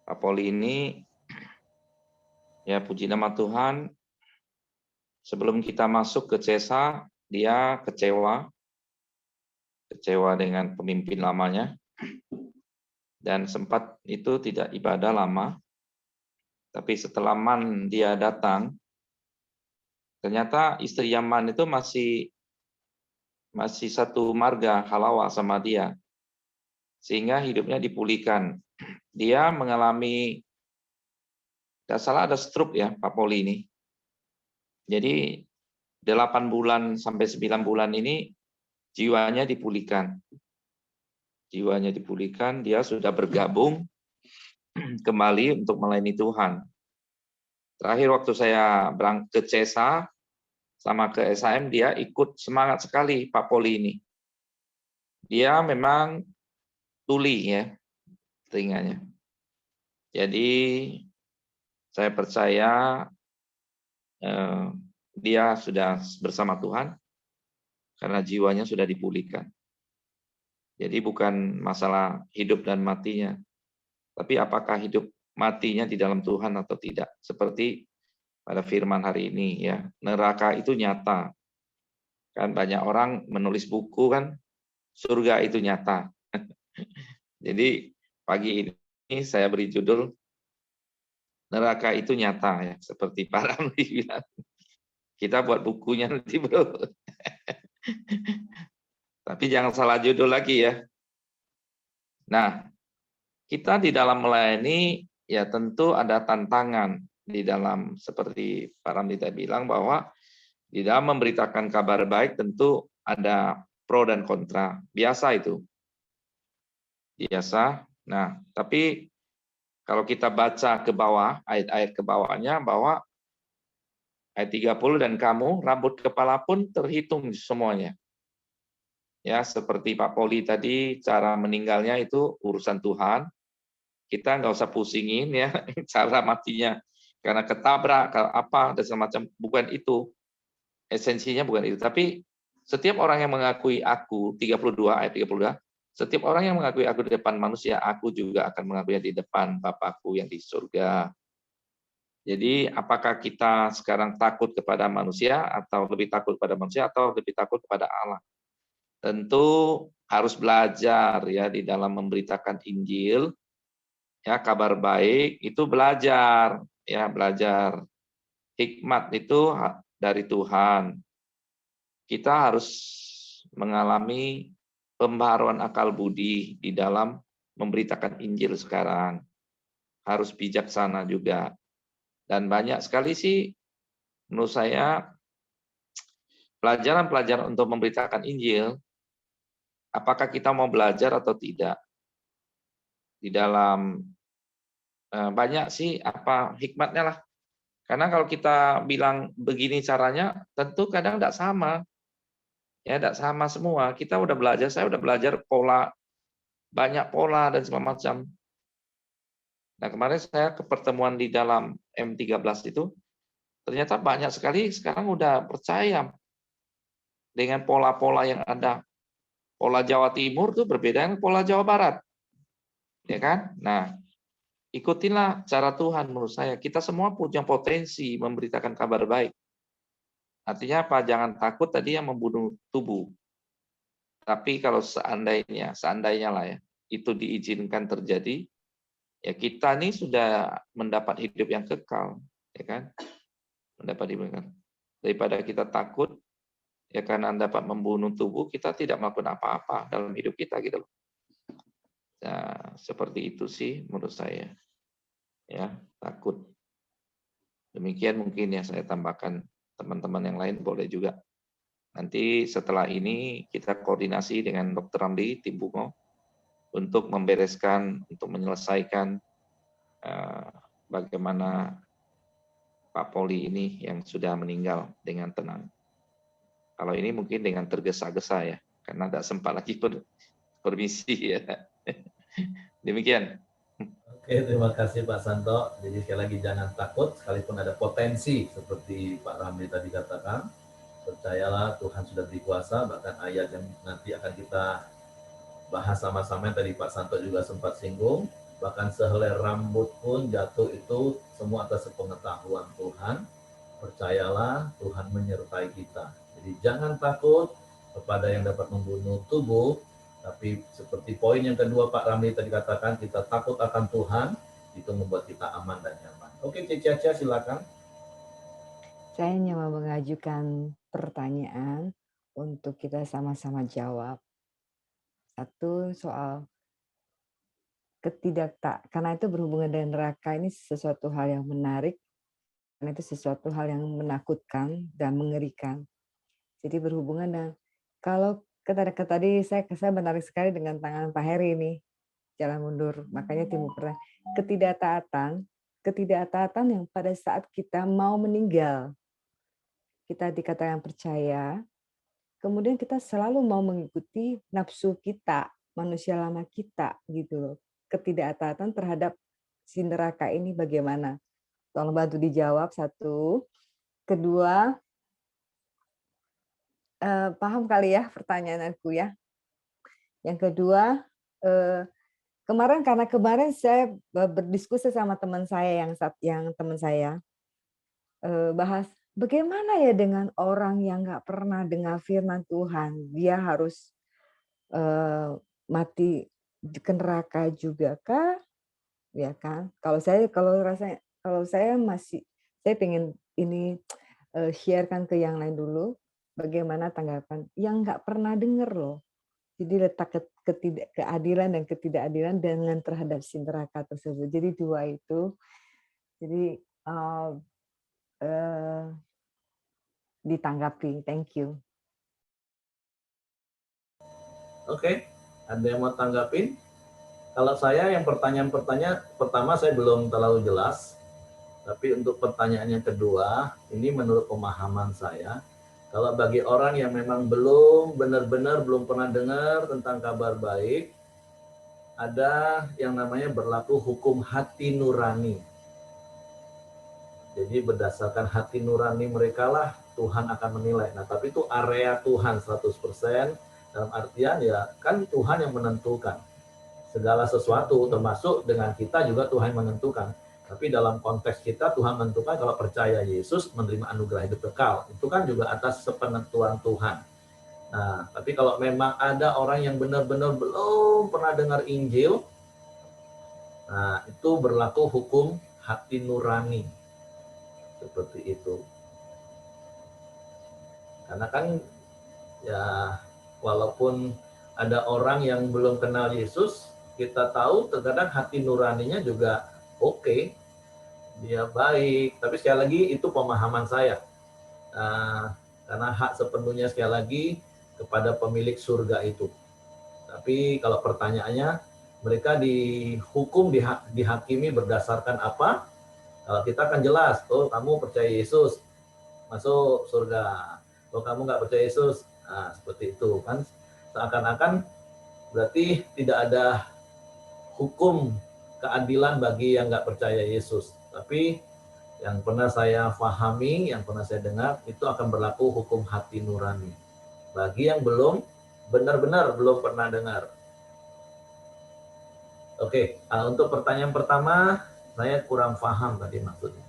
Pak Poli ini, ya puji nama Tuhan, sebelum kita masuk ke CESA, dia kecewa dengan pemimpin lamanya, dan sempat itu tidak ibadah lama. Tapi setelah MAN dia datang, ternyata istri yang MAN itu masih satu marga halawa sama dia, sehingga hidupnya dipulihkan. Dia mengalami nggak salah ada stroke ya Pak Poli ini. Jadi 8 bulan sampai 9 bulan ini jiwanya dipulihkan. Jiwanya dipulihkan, dia sudah bergabung kembali untuk melayani Tuhan. Terakhir waktu saya berangkat ke CESA sama ke SHM, dia ikut semangat sekali Pak Poli ini. Dia memang tuli ya telinganya. Jadi saya percaya dia sudah bersama Tuhan karena jiwanya sudah dipulihkan. Jadi bukan masalah hidup dan matinya, tapi apakah hidup matinya di dalam Tuhan atau tidak. Seperti pada firman hari ini ya, neraka itu nyata. Kan banyak orang menulis buku kan, surga itu nyata. Jadi pagi ini saya beri judul neraka itu nyata ya, seperti Pak Ramli bilang. Kita buat bukunya nanti bro. Tapi jangan salah judul lagi ya. Nah, kita di dalam melayani ya tentu ada tantangan di dalam seperti Pak Ramli tadi bilang bahwa di dalam memberitakan kabar baik tentu ada pro dan kontra. Biasa itu. Biasa. Nah, tapi kalau kita baca ke bawah, ayat-ayat ke bawahnya bahwa ayat 30 dan kamu rambut kepala pun terhitung semuanya. Ya, seperti Pak Poli tadi cara meninggalnya itu urusan Tuhan. Kita nggak usah pusingin ya cara matinya karena ketabrak apa dan semacam, bukan itu. Esensinya bukan itu, tapi setiap orang yang mengakui aku 32 ayat 32, setiap orang yang mengakui aku di depan manusia, aku juga akan mengakuinya di depan Bapakku yang di surga. Jadi apakah kita sekarang takut kepada manusia atau lebih takut kepada manusia atau lebih takut kepada Allah? Tentu harus belajar ya di dalam memberitakan Injil, ya kabar baik itu belajar, ya belajar hikmat itu dari Tuhan. Kita harus mengalami pembaharuan akal budi di dalam memberitakan Injil sekarang. Harus bijaksana juga. Dan banyak sekali sih menurut saya pelajaran-pelajaran untuk memberitakan Injil, apakah kita mau belajar atau tidak. Di dalam banyak sih apa hikmatnya lah. Karena kalau kita bilang begini caranya, tentu kadang tidak sama. Ya, tidak sama semua. Kita udah belajar, saya udah belajar pola, banyak pola dan segala macam. Nah, kemarin saya ke pertemuan di dalam M13 itu, ternyata banyak sekali sekarang udah percaya dengan pola-pola yang ada. Pola Jawa Timur tuh berbeda dengan pola Jawa Barat. Ya kan? Nah, ikutinlah cara Tuhan menurut saya. Kita semua punya potensi memberitakan kabar baik. Artinya apa? Jangan takut tadi yang membunuh tubuh. Tapi kalau seandainya lah ya, itu diizinkan terjadi, ya kita nih sudah mendapat hidup yang kekal, ya kan? Mendapat hidup yang kekal. Daripada kita takut, ya karena dapat membunuh tubuh, kita tidak melakukan apa-apa dalam hidup kita gitu loh. Nah, seperti itu sih menurut saya. Ya, takut. Demikian mungkin ya saya tambahkan, teman-teman yang lain boleh juga. Nanti setelah ini kita koordinasi dengan Dr. Ramli, tim Bungo, untuk membereskan, untuk menyelesaikan bagaimana Pak Poli ini yang sudah meninggal dengan tenang. Kalau ini mungkin dengan tergesa-gesa ya, karena tidak sempat lagi permisi ya. Demikian. Oke, terima kasih Pak Santo. Jadi sekali lagi jangan takut, sekalipun ada potensi seperti Pak Ramli tadi katakan, percayalah Tuhan sudah berkuasa. Bahkan ayat yang nanti akan kita bahas sama-sama yang tadi Pak Santo juga sempat singgung, bahkan sehelai rambut pun jatuh itu semua atas sepengetahuan Tuhan. Percayalah Tuhan menyertai kita. Jadi jangan takut kepada yang dapat membunuh tubuh, tapi seperti poin yang kedua Pak Ramli tadi katakan, kita takut akan Tuhan, itu membuat kita aman dan nyaman. Oke, Cici, silakan. Saya hanya mau mengajukan pertanyaan untuk kita sama-sama jawab. Satu soal karena itu berhubungan dengan neraka ini sesuatu hal yang menarik, karena itu sesuatu hal yang menakutkan dan mengerikan. Jadi berhubungan dengan kalau tadi saya menarik sekali dengan tangan Pak Heri ini, jalan mundur, makanya timbul ketidaktaatan yang pada saat kita mau meninggal, kita dikatakan percaya, kemudian kita selalu mau mengikuti nafsu kita, manusia lama kita gitu loh. Ketidaktaatan terhadap si neraka ini bagaimana? Tolong bantu dijawab satu. Kedua, paham kali ya pertanyaan aku ya. Yang kedua, karena kemarin saya berdiskusi sama teman saya yang teman saya bahas bagaimana ya dengan orang yang nggak pernah dengar firman Tuhan, dia harus mati ke neraka juga kah? Ya kan? Kalau saya pengen ini sharekan ke yang lain dulu, bagaimana tanggapan yang nggak pernah dengar loh. Jadi letak keadilan dan ketidakadilan dengan terhadap si neraka tersebut. Jadi dua itu. Jadi ditanggapi. Thank you. Oke, ada yang mau tanggapin? Kalau saya yang pertanyaan pertama saya belum terlalu jelas, tapi untuk pertanyaan yang kedua, ini menurut pemahaman saya, kalau bagi orang yang memang belum benar-benar belum pernah dengar tentang kabar baik, ada yang namanya berlaku hukum hati nurani. Jadi berdasarkan hati nurani mereka lah Tuhan akan menilai. Nah, tapi itu area Tuhan 100%, dalam artian ya kan Tuhan yang menentukan segala sesuatu, termasuk dengan kita juga Tuhan menentukan. Tapi dalam konteks kita Tuhan menentukan kalau percaya Yesus menerima anugerah hidup kekal. Itu kan juga atas sepenentuan Tuhan. Nah, tapi kalau memang ada orang yang benar-benar belum pernah dengar Injil, nah itu berlaku hukum hati nurani. Seperti itu. Karena kan ya walaupun ada orang yang belum kenal Yesus, kita tahu terkadang hati nuraninya juga oke, dia baik. Tapi sekali lagi itu pemahaman saya. Karena hak sepenuhnya sekali lagi kepada pemilik surga itu. Tapi kalau pertanyaannya, mereka dihukum, dihakimi berdasarkan apa? Kalau kita akan jelas, oh kamu percaya Yesus, masuk surga. Kalau kamu nggak percaya Yesus, nah seperti itu kan. Seakan-akan berarti tidak ada hukum keadilan bagi yang nggak percaya Yesus. Tapi yang pernah saya pahami, yang pernah saya dengar, itu akan berlaku hukum hati nurani. Bagi yang belum, benar-benar belum pernah dengar. Oke, untuk pertanyaan pertama, saya kurang paham tadi maksudnya.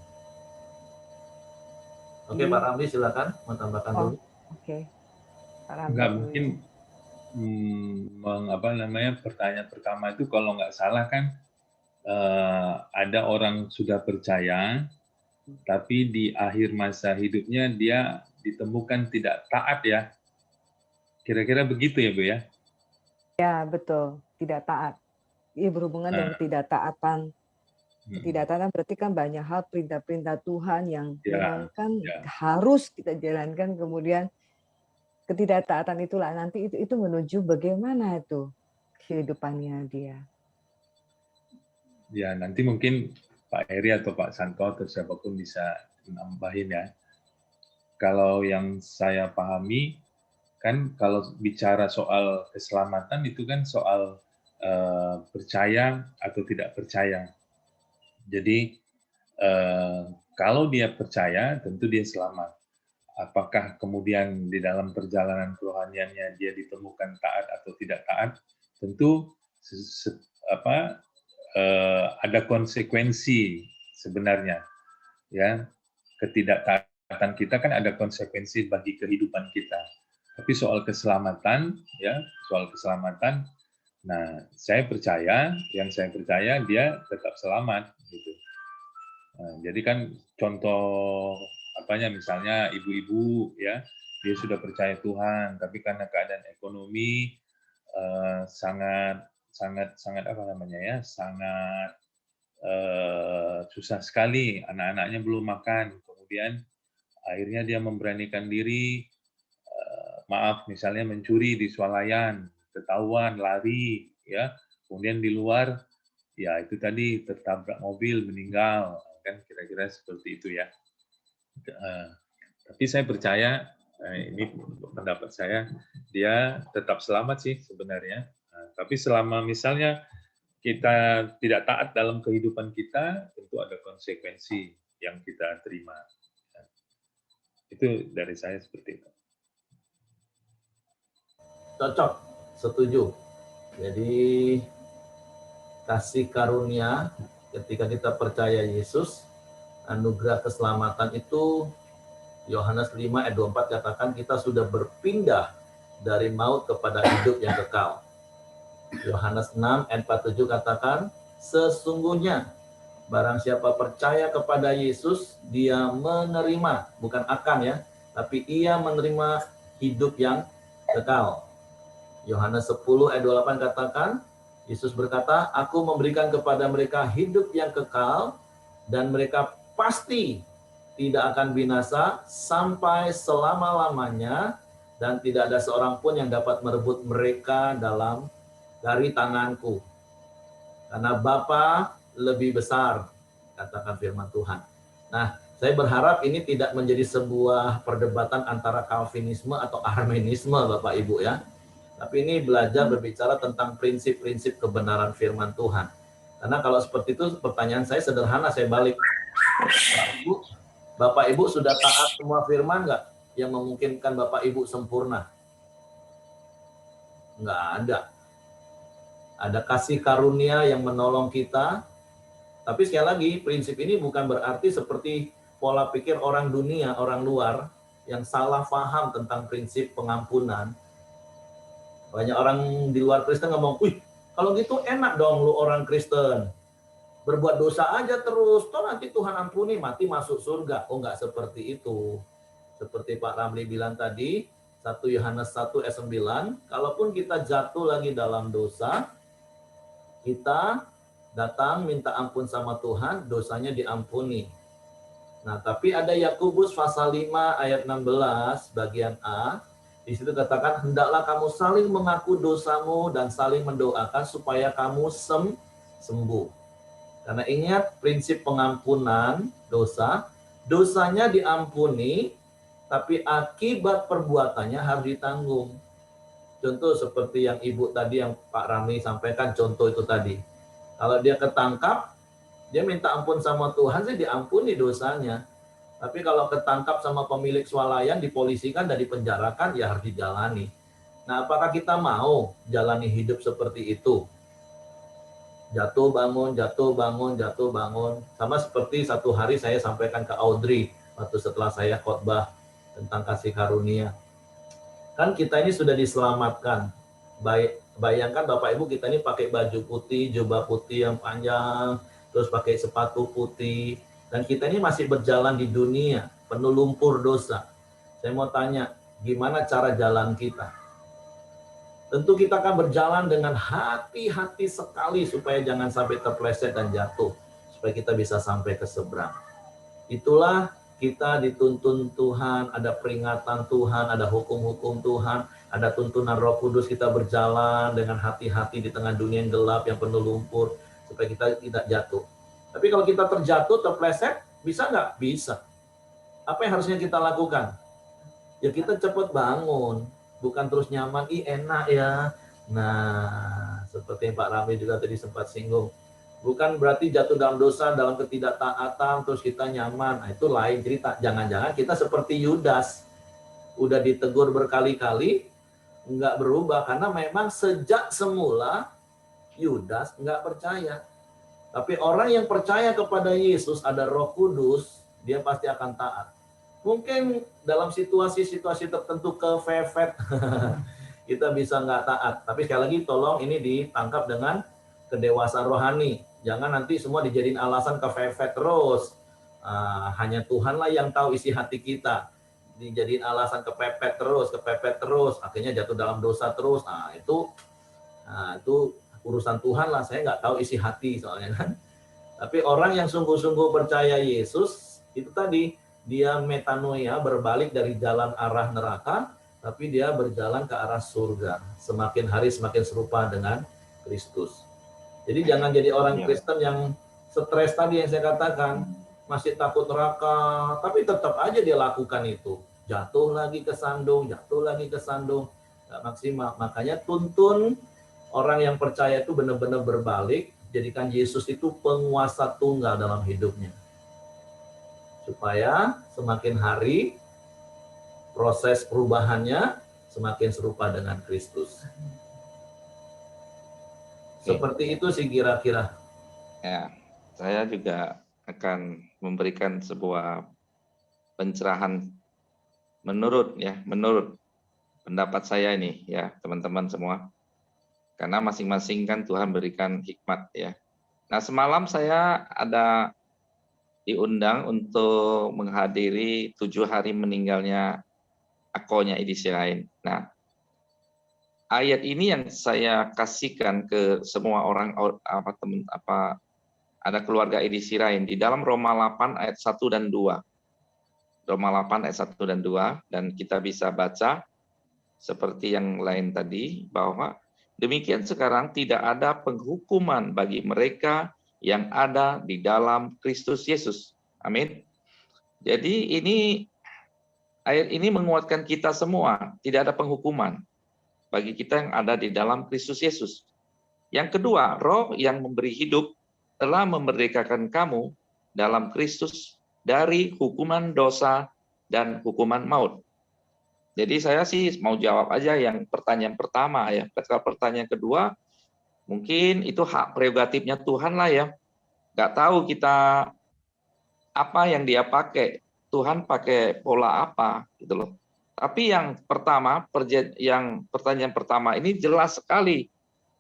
Oke, Pak Ramli silakan menambahkan dulu. Oke. Pak Ramli. Enggak, mungkin pertanyaan pertama itu kalau nggak salah kan ada orang sudah percaya, tapi di akhir masa hidupnya dia ditemukan tidak taat ya. Kira-kira begitu ya, Bu ya? Ya, betul. Tidak taat. Ini berhubungan dengan ketidaktaatan. Ketidaktaatan berarti kan banyak hal perintah-perintah Tuhan yang memang kan harus kita jalankan, kemudian ketidaktaatan itulah nanti itu menuju bagaimana itu kehidupannya dia. Ya, nanti mungkin Pak Heri atau Pak Santo atau siapapun bisa nambahin ya. Kalau yang saya pahami, kan kalau bicara soal keselamatan itu kan soal percaya atau tidak percaya. Jadi kalau dia percaya, tentu dia selamat. Apakah kemudian di dalam perjalanan kerohaniannya dia ditemukan taat atau tidak taat, tentu ada konsekuensi sebenarnya. Ya, ketidaktaatan kita kan ada konsekuensi bagi kehidupan kita. Tapi soal keselamatan, ya, nah saya percaya dia tetap selamat, gitu. Nah, jadi kan contoh misalnya ibu-ibu ya, dia sudah percaya Tuhan, tapi karena keadaan ekonomi sangat sangat apa namanya ya, sangat susah sekali, anak-anaknya belum makan, kemudian akhirnya dia memberanikan diri, maaf misalnya mencuri di swalayan, ketahuan lari ya, kemudian di luar ya itu tadi tertabrak mobil meninggal, kan kira-kira seperti itu ya. Tapi saya percaya, ini pendapat saya, dia tetap selamat sih sebenarnya. Tapi selama misalnya kita tidak taat dalam kehidupan kita, tentu ada konsekuensi yang kita terima. Itu dari saya seperti itu. Cocok, setuju. Jadi kasih karunia ketika kita percaya Yesus, anugerah keselamatan itu Yohanes 5 ayat 24 katakan kita sudah berpindah dari maut kepada hidup yang kekal. Yohanes 6 ayat 47 katakan sesungguhnya barang siapa percaya kepada Yesus dia menerima, bukan akan ya, tapi ia menerima hidup yang kekal. Yohanes 10 ayat 28 katakan Yesus berkata, aku memberikan kepada mereka hidup yang kekal dan mereka pasti tidak akan binasa sampai selama-lamanya dan tidak ada seorang pun yang dapat merebut mereka dari tanganku. Karena Bapa lebih besar, katakan firman Tuhan. Nah, saya berharap ini tidak menjadi sebuah perdebatan antara Calvinisme atau Arminianisme, Bapak Ibu ya. Tapi ini belajar berbicara tentang prinsip-prinsip kebenaran firman Tuhan. Karena kalau seperti itu pertanyaan saya sederhana, saya balik. Bapak Ibu sudah taat semua firman nggak yang memungkinkan Bapak Ibu sempurna? Nggak ada. Ada kasih karunia yang menolong kita. Tapi sekali lagi, prinsip ini bukan berarti seperti pola pikir orang dunia, orang luar, yang salah paham tentang prinsip pengampunan. Banyak orang di luar Kristen ngomong, wih, kalau gitu enak dong lu orang Kristen. Berbuat dosa aja terus, toh nanti Tuhan ampuni, mati masuk surga. Oh, enggak seperti itu. Seperti Pak Ramli bilang tadi, 1 Yohanes 1 ayat 9, kalaupun kita jatuh lagi dalam dosa, kita datang minta ampun sama Tuhan, dosanya diampuni. Nah, tapi ada Yakobus pasal 5 ayat 16 bagian A, di situ katakan, hendaklah kamu saling mengaku dosamu dan saling mendoakan supaya kamu sembuh. Karena ingat prinsip pengampunan dosa, dosanya diampuni, tapi akibat perbuatannya harus ditanggung. Contoh seperti yang Ibu tadi, yang Pak Rami sampaikan, contoh itu tadi. Kalau dia ketangkap, dia minta ampun sama Tuhan, sih diampuni dosanya. Tapi kalau ketangkap sama pemilik swalayan, dipolisikan dan dipenjarakan, ya harus dijalani. Nah, apakah kita mau jalani hidup seperti itu? Jatuh bangun, jatuh bangun, jatuh bangun. Sama seperti satu hari saya sampaikan ke Audrey, waktu setelah saya khotbah tentang kasih karunia. Kan kita ini sudah diselamatkan. Bayangkan Bapak Ibu, kita ini pakai baju putih, jubah putih yang panjang, terus pakai sepatu putih, dan kita ini masih berjalan di dunia, penuh lumpur dosa. Saya mau tanya, gimana cara jalan kita? Tentu kita akan berjalan dengan hati-hati sekali supaya jangan sampai terpleset dan jatuh, supaya kita bisa sampai ke seberang. Itulah kita dituntun Tuhan, ada peringatan Tuhan, ada hukum-hukum Tuhan, ada tuntunan Roh Kudus, kita berjalan dengan hati-hati di tengah dunia yang gelap, yang penuh lumpur, supaya kita tidak jatuh. Tapi kalau kita terjatuh, terpleset, bisa nggak? Bisa. Apa yang harusnya kita lakukan? Ya kita cepat bangun, bukan terus nyaman, enak ya. Nah, seperti yang Pak Rami juga tadi sempat singgung. Bukan berarti jatuh dalam dosa, dalam ketidaktaatan, terus kita nyaman. Nah, itu lain cerita. Jangan-jangan kita seperti Yudas. Udah ditegur berkali-kali, nggak berubah. Karena memang sejak semula, Yudas nggak percaya. Tapi orang yang percaya kepada Yesus, ada Roh Kudus, dia pasti akan taat. Mungkin dalam situasi-situasi tertentu kepepet, kita bisa nggak taat. Tapi sekali lagi tolong ini ditangkap dengan kedewasaan rohani. Jangan nanti semua dijadiin alasan kepepet terus. Hanya Tuhanlah yang tahu isi hati kita. Dijadiin alasan kepepet terus, akhirnya jatuh dalam dosa terus. Itu urusan Tuhan lah, saya nggak tahu isi hati soalnya kan. Tapi orang yang sungguh-sungguh percaya Yesus, itu tadi, dia metanoia, berbalik dari jalan arah neraka, tapi dia berjalan ke arah surga. Semakin hari semakin serupa dengan Kristus. Jadi jangan jadi orang Kristen yang stres tadi yang saya katakan, masih takut neraka, tapi tetap aja dia lakukan itu. Jatuh lagi ke sandung, nggak maksimal. Makanya tuntun orang yang percaya itu benar-benar berbalik, jadikan Yesus itu penguasa tunggal dalam hidupnya. Supaya semakin hari proses perubahannya semakin serupa dengan Kristus. Seperti itu sih kira-kira. Ya, saya juga akan memberikan sebuah pencerahan menurut pendapat saya ini ya, teman-teman semua. Karena masing-masing kan Tuhan berikan hikmat ya. Nah, semalam saya ada diundang untuk menghadiri 7 hari meninggalnya akonya Edi Sirain. Nah, ayat ini yang saya kasihkan ke semua orang ada keluarga Edi Sirain di dalam Roma 8 ayat 1 dan 2. Roma 8 ayat 1 dan 2, dan kita bisa baca seperti yang lain tadi, bahwa demikian sekarang tidak ada penghukuman bagi mereka yang ada di dalam Kristus Yesus. Amin. Jadi ayat ini menguatkan kita semua, tidak ada penghukuman bagi kita yang ada di dalam Kristus Yesus. Yang kedua, Roh yang memberi hidup telah memerdekakan kamu dalam Kristus dari hukuman dosa dan hukuman maut. Jadi saya sih mau jawab aja yang pertanyaan pertama ya. Kalau pertanyaan kedua, mungkin itu hak prerogatifnya Tuhan lah ya. Nggak tahu kita apa yang dia pakai. Tuhan pakai pola apa gitu loh. Tapi yang pertama, pertanyaan pertama ini jelas sekali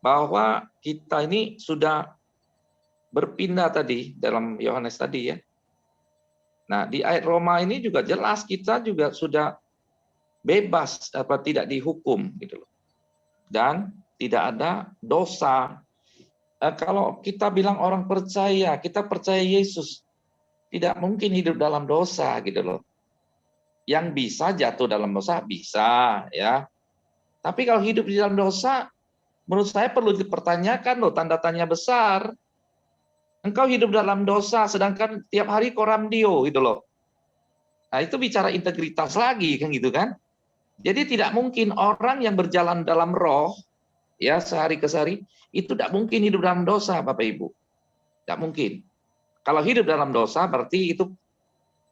bahwa kita ini sudah berpindah tadi dalam Yohanes tadi ya. Nah, di ayat Roma ini juga jelas kita juga sudah bebas tidak dihukum gitu loh. Dan tidak ada dosa. Kalau kita bilang orang percaya, kita percaya Yesus, tidak mungkin hidup dalam dosa gitu loh. Yang bisa jatuh dalam dosa bisa ya. Tapi kalau hidup di dalam dosa, menurut saya perlu dipertanyakan loh, tanda tanya besar. Engkau hidup dalam dosa, sedangkan tiap hari koramdio gitu loh. Nah itu bicara integritas lagi kan gitu kan. Jadi tidak mungkin orang yang berjalan dalam roh, ya sehari ke sehari, itu tidak mungkin hidup dalam dosa Bapak Ibu. Tidak mungkin. Kalau hidup dalam dosa berarti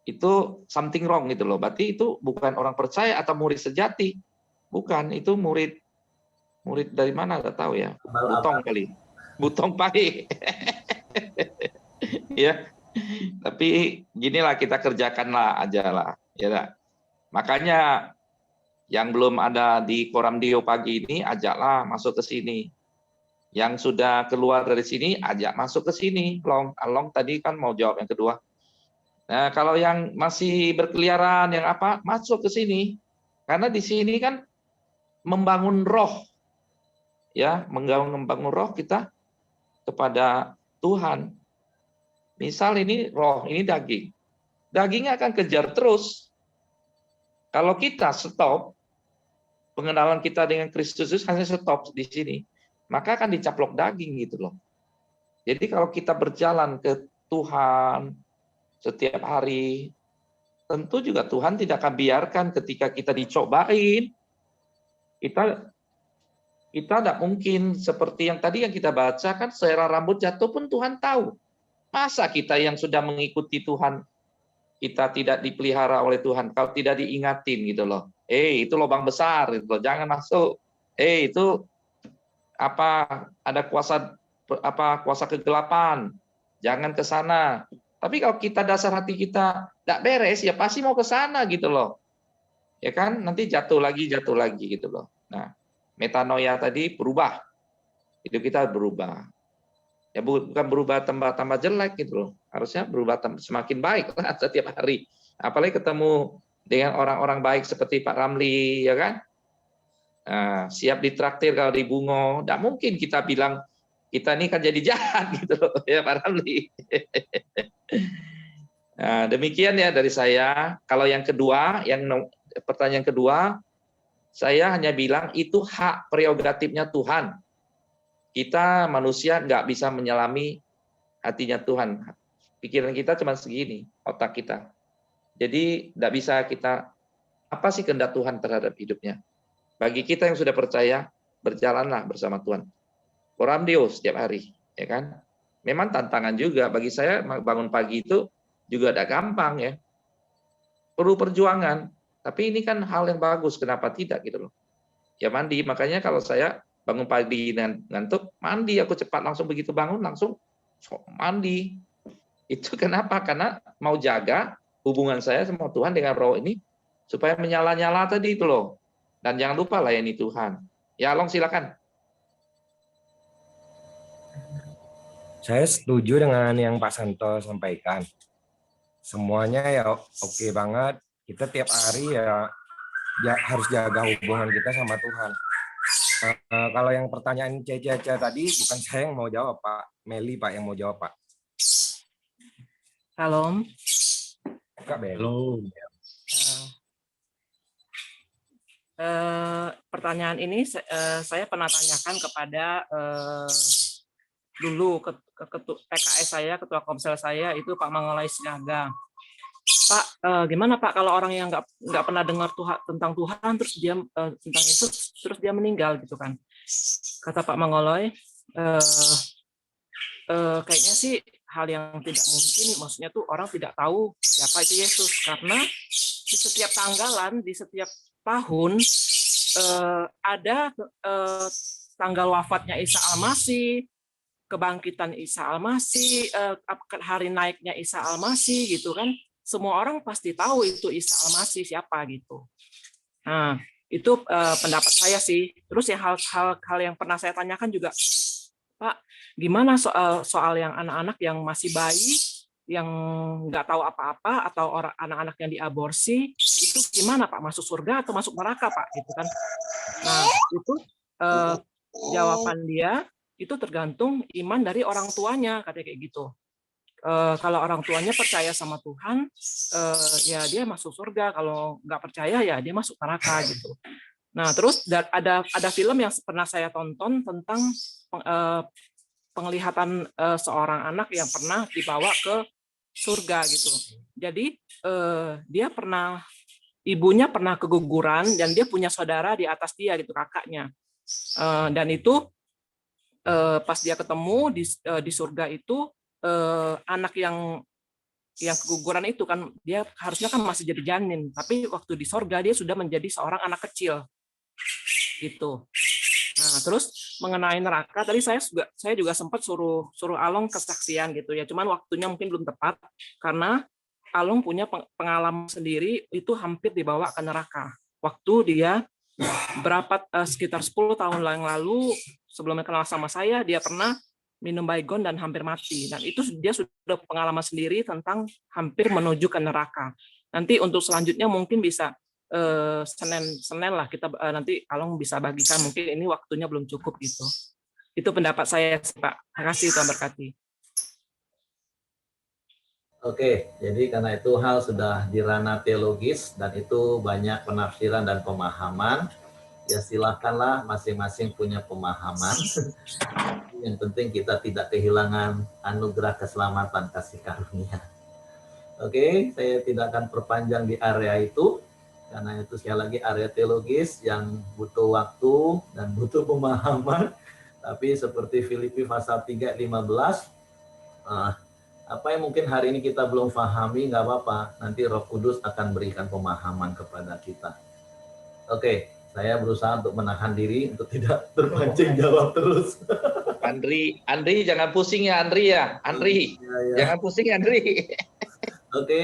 itu something wrong gitu loh. Berarti itu bukan orang percaya atau murid sejati. Bukan, itu murid dari mana enggak tahu ya. Butong kali. Butong pai. Ya. Tapi ginilah kita kerjakanlah aja lah, ya. Makanya yang belum ada di Koramdio pagi ini ajaklah masuk ke sini. Yang sudah keluar dari sini ajak masuk ke sini. Along tadi kan mau jawab yang kedua. Nah, kalau yang masih berkeliaran yang apa, masuk ke sini. Karena di sini kan membangun roh. Ya, membangun roh kita kepada Tuhan. Misal ini roh, ini daging. Dagingnya akan kejar terus. Kalau kita stop, pengenalan kita dengan Kristus hanya stop di sini, maka akan dicaplok daging gitu loh. Jadi kalau kita berjalan ke Tuhan setiap hari, tentu juga Tuhan tidak akan biarkan ketika kita dicobain, kita tidak mungkin seperti yang tadi yang kita baca kan, selera rambut jatuh pun Tuhan tahu. Masa kita yang sudah mengikuti Tuhan, kita tidak dipelihara oleh Tuhan, kalau tidak diingatin gitu loh. Itu lubang besar gitu loh, jangan masuk. Itu ada kuasa kegelapan, jangan ke sana. Tapi kalau kita dasar hati kita tidak beres, ya pasti mau ke sana gitu loh. Ya kan, nanti jatuh lagi gitu loh. Nah, metanoia tadi berubah. Hidup kita berubah. Ya bukan berubah tambah jelek gitu loh. Harusnya berubah semakin baik lah setiap hari. Apalagi ketemu dengan orang-orang baik seperti Pak Ramli, ya kan? Siap ditraktir kalau di Bungo. Tidak mungkin kita bilang kita ini kan jadi jahat gitu loh ya Pak Ramli. Nah, demikian ya dari saya. Kalau yang kedua, pertanyaan kedua, saya hanya bilang itu hak prerogatifnya Tuhan. Kita manusia nggak bisa menyelami hatinya Tuhan. Pikiran kita cuma segini, otak kita. Jadi nggak bisa kita, apa sih kehendak Tuhan terhadap hidupnya. Bagi kita yang sudah percaya, berjalanlah bersama Tuhan. Koramdio setiap hari, ya kan? Memang tantangan juga bagi saya bangun pagi itu juga tidak gampang ya. Perlu perjuangan, tapi ini kan hal yang bagus, kenapa tidak gitu loh. Ya mandi, makanya kalau saya bangun pagi ngantuk, mandi aku cepat langsung begitu bangun langsung mandi. Itu kenapa? Karena mau jaga hubungan saya sama Tuhan dengan roh ini supaya menyala-nyala tadi itu loh. Dan jangan lupa layani Tuhan. Ya, Long silakan. Saya setuju dengan yang Pak Santo sampaikan. Semuanya ya oke banget. Kita tiap hari ya harus jaga hubungan kita sama Tuhan. Kalau yang pertanyaan Cece tadi, bukan saya yang mau jawab, Pak. Meli, Pak, yang mau jawab, Pak. Salam. Kak Meli. Halo. Pertanyaan ini saya pernah tanyakan kepada dulu ke PKS saya, ketua komsel saya itu Pak Mangalai Sinaga. Pak, gimana Pak kalau orang yang nggak pernah dengar tentang Tuhan terus dia tentang Yesus terus dia meninggal gitu kan? Kata Pak Mangalai, kayaknya sih hal yang tidak mungkin, maksudnya tuh orang tidak tahu siapa itu Yesus karena di setiap tanggalan, di setiap tahun ada tanggal wafatnya Isa Al-Masih, kebangkitan Isa Al-Masih, hari naiknya Isa Al-Masih gitu kan. Semua orang pasti tahu itu Isa Al-Masih siapa gitu. Nah, itu pendapat saya sih. Terus yang hal yang pernah saya tanyakan juga, Pak, gimana soal yang anak-anak yang masih bayi, yang nggak tahu apa-apa, atau anak-anak yang diaborsi, itu gimana Pak? Masuk surga atau masuk neraka Pak? Gitu kan. Nah, itu jawaban dia itu tergantung iman dari orang tuanya, katanya kayak gitu. Kalau orang tuanya percaya sama Tuhan, ya dia masuk surga. Kalau nggak percaya, ya dia masuk neraka gitu. Nah, terus ada film yang pernah saya tonton tentang penglihatan seorang anak yang pernah dibawa ke surga gitu. Jadi ibunya pernah keguguran dan dia punya saudara di atas dia gitu, kakaknya. Dan itu pas dia ketemu di surga itu anak yang keguguran itu kan dia harusnya kan masih jadi janin, tapi waktu di surga dia sudah menjadi seorang anak kecil gitu. Nah, terus mengenai neraka tadi saya juga sempat suruh Along kesaksian gitu ya, cuman waktunya mungkin belum tepat karena Along punya pengalaman sendiri itu hampir dibawa ke neraka. Waktu dia sekitar 10 tahun yang lalu sebelumnya kenal sama saya, dia pernah minum baygon dan hampir mati. Dan itu dia sudah pengalaman sendiri tentang hampir menuju ke neraka. Nanti untuk selanjutnya mungkin bisa Senin lah kita nanti Along bisa bagikan, mungkin ini waktunya belum cukup gitu. Itu pendapat saya Pak. Terima kasih, Tuhan berkati. Oke, jadi karena itu hal sudah di ranah teologis dan itu banyak penafsiran dan pemahaman. Ya silakanlah masing-masing punya pemahaman. Yang penting kita tidak kehilangan anugerah keselamatan kasih karunia. Oke, saya tidak akan perpanjang di area itu. Karena itu sekali lagi area teologis yang butuh waktu dan butuh pemahaman. Tapi seperti Filipi pasal 3:15, apa yang mungkin hari ini kita belum pahami, nggak apa-apa. Nanti Roh Kudus akan berikan pemahaman kepada kita. Oke, saya berusaha untuk menahan diri untuk tidak terpancing jawab terus. Andri jangan pusing ya Andri ya. Andri, ya. Jangan pusing Andri. Oke.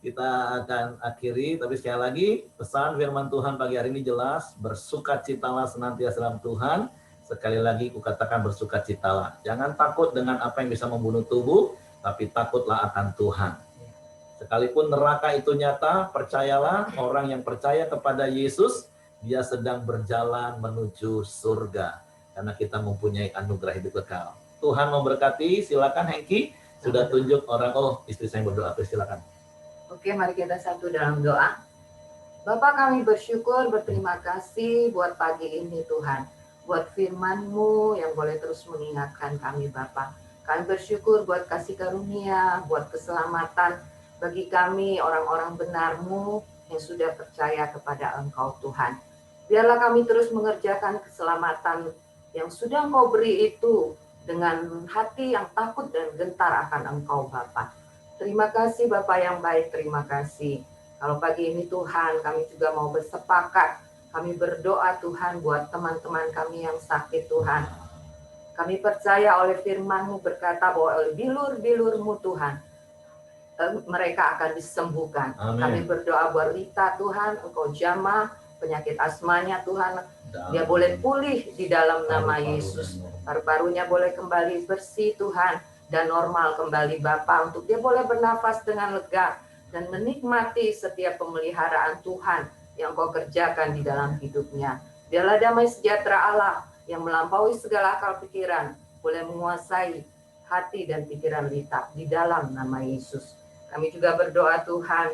Kita akan akhiri, tapi sekali lagi pesan firman Tuhan pagi hari ini jelas, bersukacitalah senantiasa dalam Tuhan. Sekali lagi kukatakan bersukacitalah. Jangan takut dengan apa yang bisa membunuh tubuh, tapi takutlah akan Tuhan. Sekalipun neraka itu nyata, percayalah orang yang percaya kepada Yesus, dia sedang berjalan menuju surga. Karena kita mempunyai anugerah hidup kekal. Tuhan memberkati. Silakan Hengki. Sudah tunjuk orang, oh istri saya yang berdoa, silakan. Oke, mari kita satu dalam doa. Bapak, kami bersyukur, berterima kasih buat pagi ini Tuhan. Buat firman-Mu yang boleh terus mengingatkan kami Bapak. Kami bersyukur buat kasih karunia, buat keselamatan bagi kami orang-orang benar-Mu yang sudah percaya kepada Engkau Tuhan. Biarlah kami terus mengerjakan keselamatan yang sudah Engkau beri itu dengan hati yang takut dan gentar akan Engkau Bapak. Terima kasih Bapak yang baik, terima kasih. Kalau pagi ini Tuhan, kami juga mau bersepakat. Kami berdoa Tuhan buat teman-teman kami yang sakit Tuhan. Kami percaya oleh firman-Mu berkata bahwa oleh bilur-bilur-Mu Tuhan, mereka akan disembuhkan. Amin. Kami berdoa buat Rita Tuhan, Engkau jamah penyakit asmanya Tuhan. Dia boleh pulih di dalam nama Yesus. Paru-parunya boleh kembali bersih Tuhan. Dan normal kembali Bapa, untuk dia boleh bernafas dengan lega dan menikmati setiap pemeliharaan Tuhan yang Kau kerjakan di dalam hidupnya. Biarlah damai sejahtera Allah yang melampaui segala akal pikiran boleh menguasai hati dan pikiran Rita di dalam nama Yesus. Kami juga berdoa Tuhan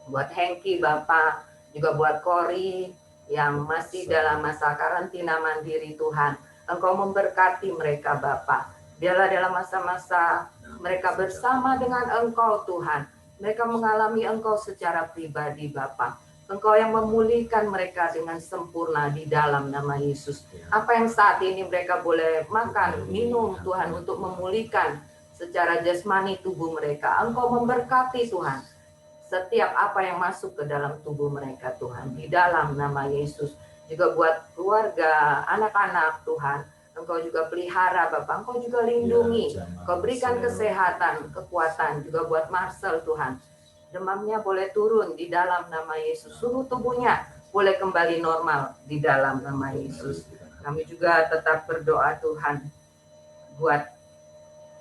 buat Hengki Bapak, juga buat Kori yang masih dalam masa karantina mandiri Tuhan. Engkau memberkati mereka Bapak. Biarlah dalam masa-masa mereka bersama dengan Engkau Tuhan, mereka mengalami Engkau secara pribadi Bapa. Engkau yang memulihkan mereka dengan sempurna di dalam nama Yesus. Apa yang saat ini mereka boleh makan, minum Tuhan untuk memulihkan secara jasmani tubuh mereka. Engkau memberkati Tuhan setiap apa yang masuk ke dalam tubuh mereka Tuhan. Di dalam nama Yesus. Juga buat keluarga, anak-anak Tuhan. Engkau juga pelihara Bapak, Engkau juga lindungi, Engkau berikan kesehatan, kekuatan, juga buat Marcel Tuhan. Demamnya boleh turun di dalam nama Yesus, suhu tubuhnya boleh kembali normal di dalam nama Yesus. Kami juga tetap berdoa Tuhan buat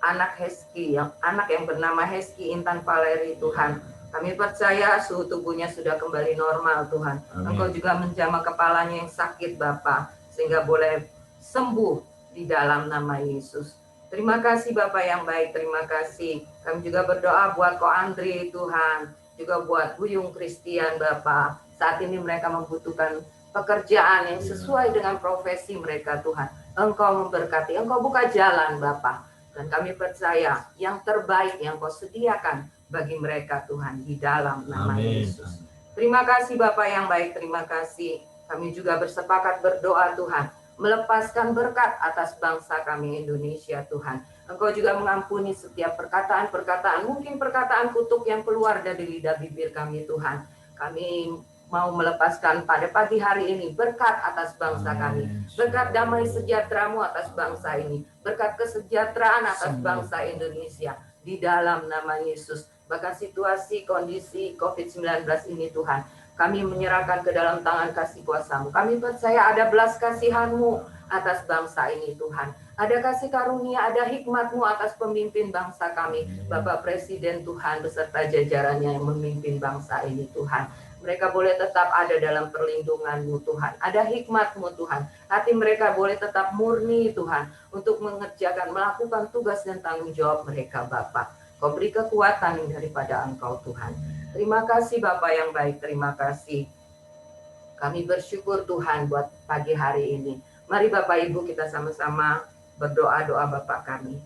anak yang bernama Heski Intan Valeri Tuhan. Kami percaya suhu tubuhnya sudah kembali normal Tuhan. Engkau juga menjamah kepalanya yang sakit Bapak, sehingga boleh sembuh di dalam nama Yesus. Terima kasih Bapak yang baik, terima kasih. Kami juga berdoa buat Ko Andri Tuhan, juga buat Buyung Christian Bapak. Saat ini mereka membutuhkan pekerjaan yang sesuai dengan profesi mereka Tuhan. Engkau memberkati, Engkau buka jalan Bapak. Dan kami percaya yang terbaik yang Kau sediakan bagi mereka Tuhan di dalam nama Yesus. Terima kasih Bapak yang baik, terima kasih. Kami juga bersepakat berdoa Tuhan, melepaskan berkat atas bangsa kami Indonesia Tuhan. Engkau juga mengampuni setiap perkataan-perkataan, mungkin perkataan kutuk yang keluar dari lidah bibir kami Tuhan. Kami mau melepaskan pada pagi hari ini berkat atas bangsa kami. Berkat damai sejahtera-Mu atas bangsa ini. Berkat kesejahteraan atas bangsa Indonesia. Di dalam nama Yesus. Bahkan situasi, kondisi COVID-19 ini Tuhan, kami menyerahkan ke dalam tangan kasih kuasa-Mu. Kami percaya ada belas kasihan-Mu atas bangsa ini Tuhan. Ada kasih karunia, ada hikmat-Mu atas pemimpin bangsa kami. Bapak Presiden Tuhan beserta jajarannya yang memimpin bangsa ini Tuhan. Mereka boleh tetap ada dalam perlindungan-Mu Tuhan. Ada hikmat-Mu Tuhan. Hati mereka boleh tetap murni Tuhan. Untuk mengerjakan, melakukan tugas dan tanggung jawab mereka Bapak. Kau beri kekuatan daripada Engkau Tuhan. Terima kasih Bapak yang baik, terima kasih. Kami bersyukur Tuhan buat pagi hari ini. Mari Bapak Ibu kita sama-sama berdoa-doa Bapak kami.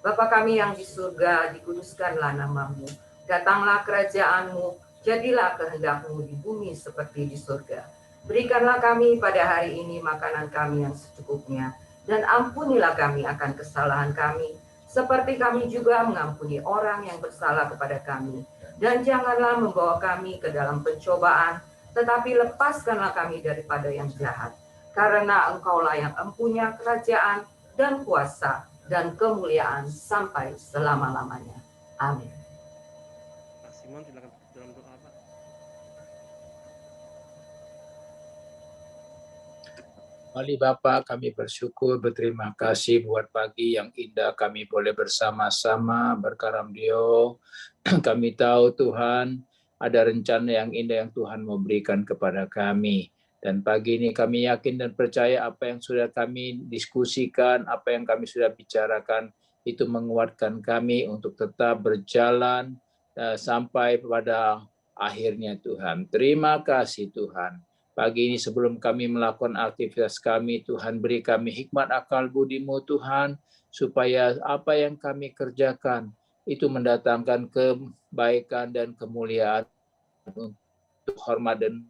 Bapak kami yang di surga, dikuduskanlah nama-Mu. Datanglah kerajaan-Mu, jadilah kehendak-Mu di bumi seperti di surga. Berikanlah kami pada hari ini makanan kami yang secukupnya. Dan ampunilah kami akan kesalahan kami, seperti kami juga mengampuni orang yang bersalah kepada kami. Dan janganlah membawa kami ke dalam pencobaan, tetapi lepaskanlah kami daripada yang jahat. Karena Engkaulah yang empunya kerajaan dan kuasa dan kemuliaan sampai selama-lamanya. Amin. Pak Simon, silakan dalam doa, Pak. Mari Bapak, kami bersyukur, berterima kasih buat pagi yang indah kami boleh bersama-sama berkaramdio. Kami tahu Tuhan, ada rencana yang indah yang Tuhan mau berikan kepada kami. Dan pagi ini kami yakin dan percaya apa yang sudah kami diskusikan, apa yang kami sudah bicarakan, itu menguatkan kami untuk tetap berjalan sampai pada akhirnya Tuhan. Terima kasih Tuhan. Pagi ini sebelum kami melakukan aktivitas kami, Tuhan beri kami hikmat akal budi-Mu Tuhan, supaya apa yang kami kerjakan itu mendatangkan kebaikan dan kemuliaan untuk hormat dan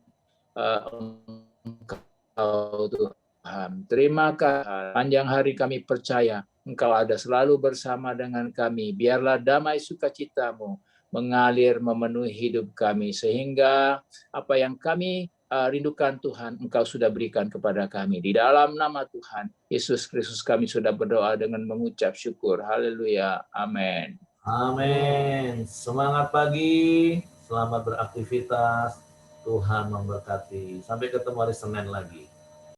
Engkau Tuhan. Terima kasih. Panjang hari kami percaya Engkau ada selalu bersama dengan kami. Biarlah damai sukacita-Mu mengalir memenuhi hidup kami, sehingga apa yang kami rindukan Tuhan, Engkau sudah berikan kepada kami. Di dalam nama Tuhan Yesus Kristus kami sudah berdoa dengan mengucap syukur. Haleluya. Amin. Amin. Semangat pagi, selamat beraktivitas. Tuhan memberkati. Sampai ketemu hari Senin lagi.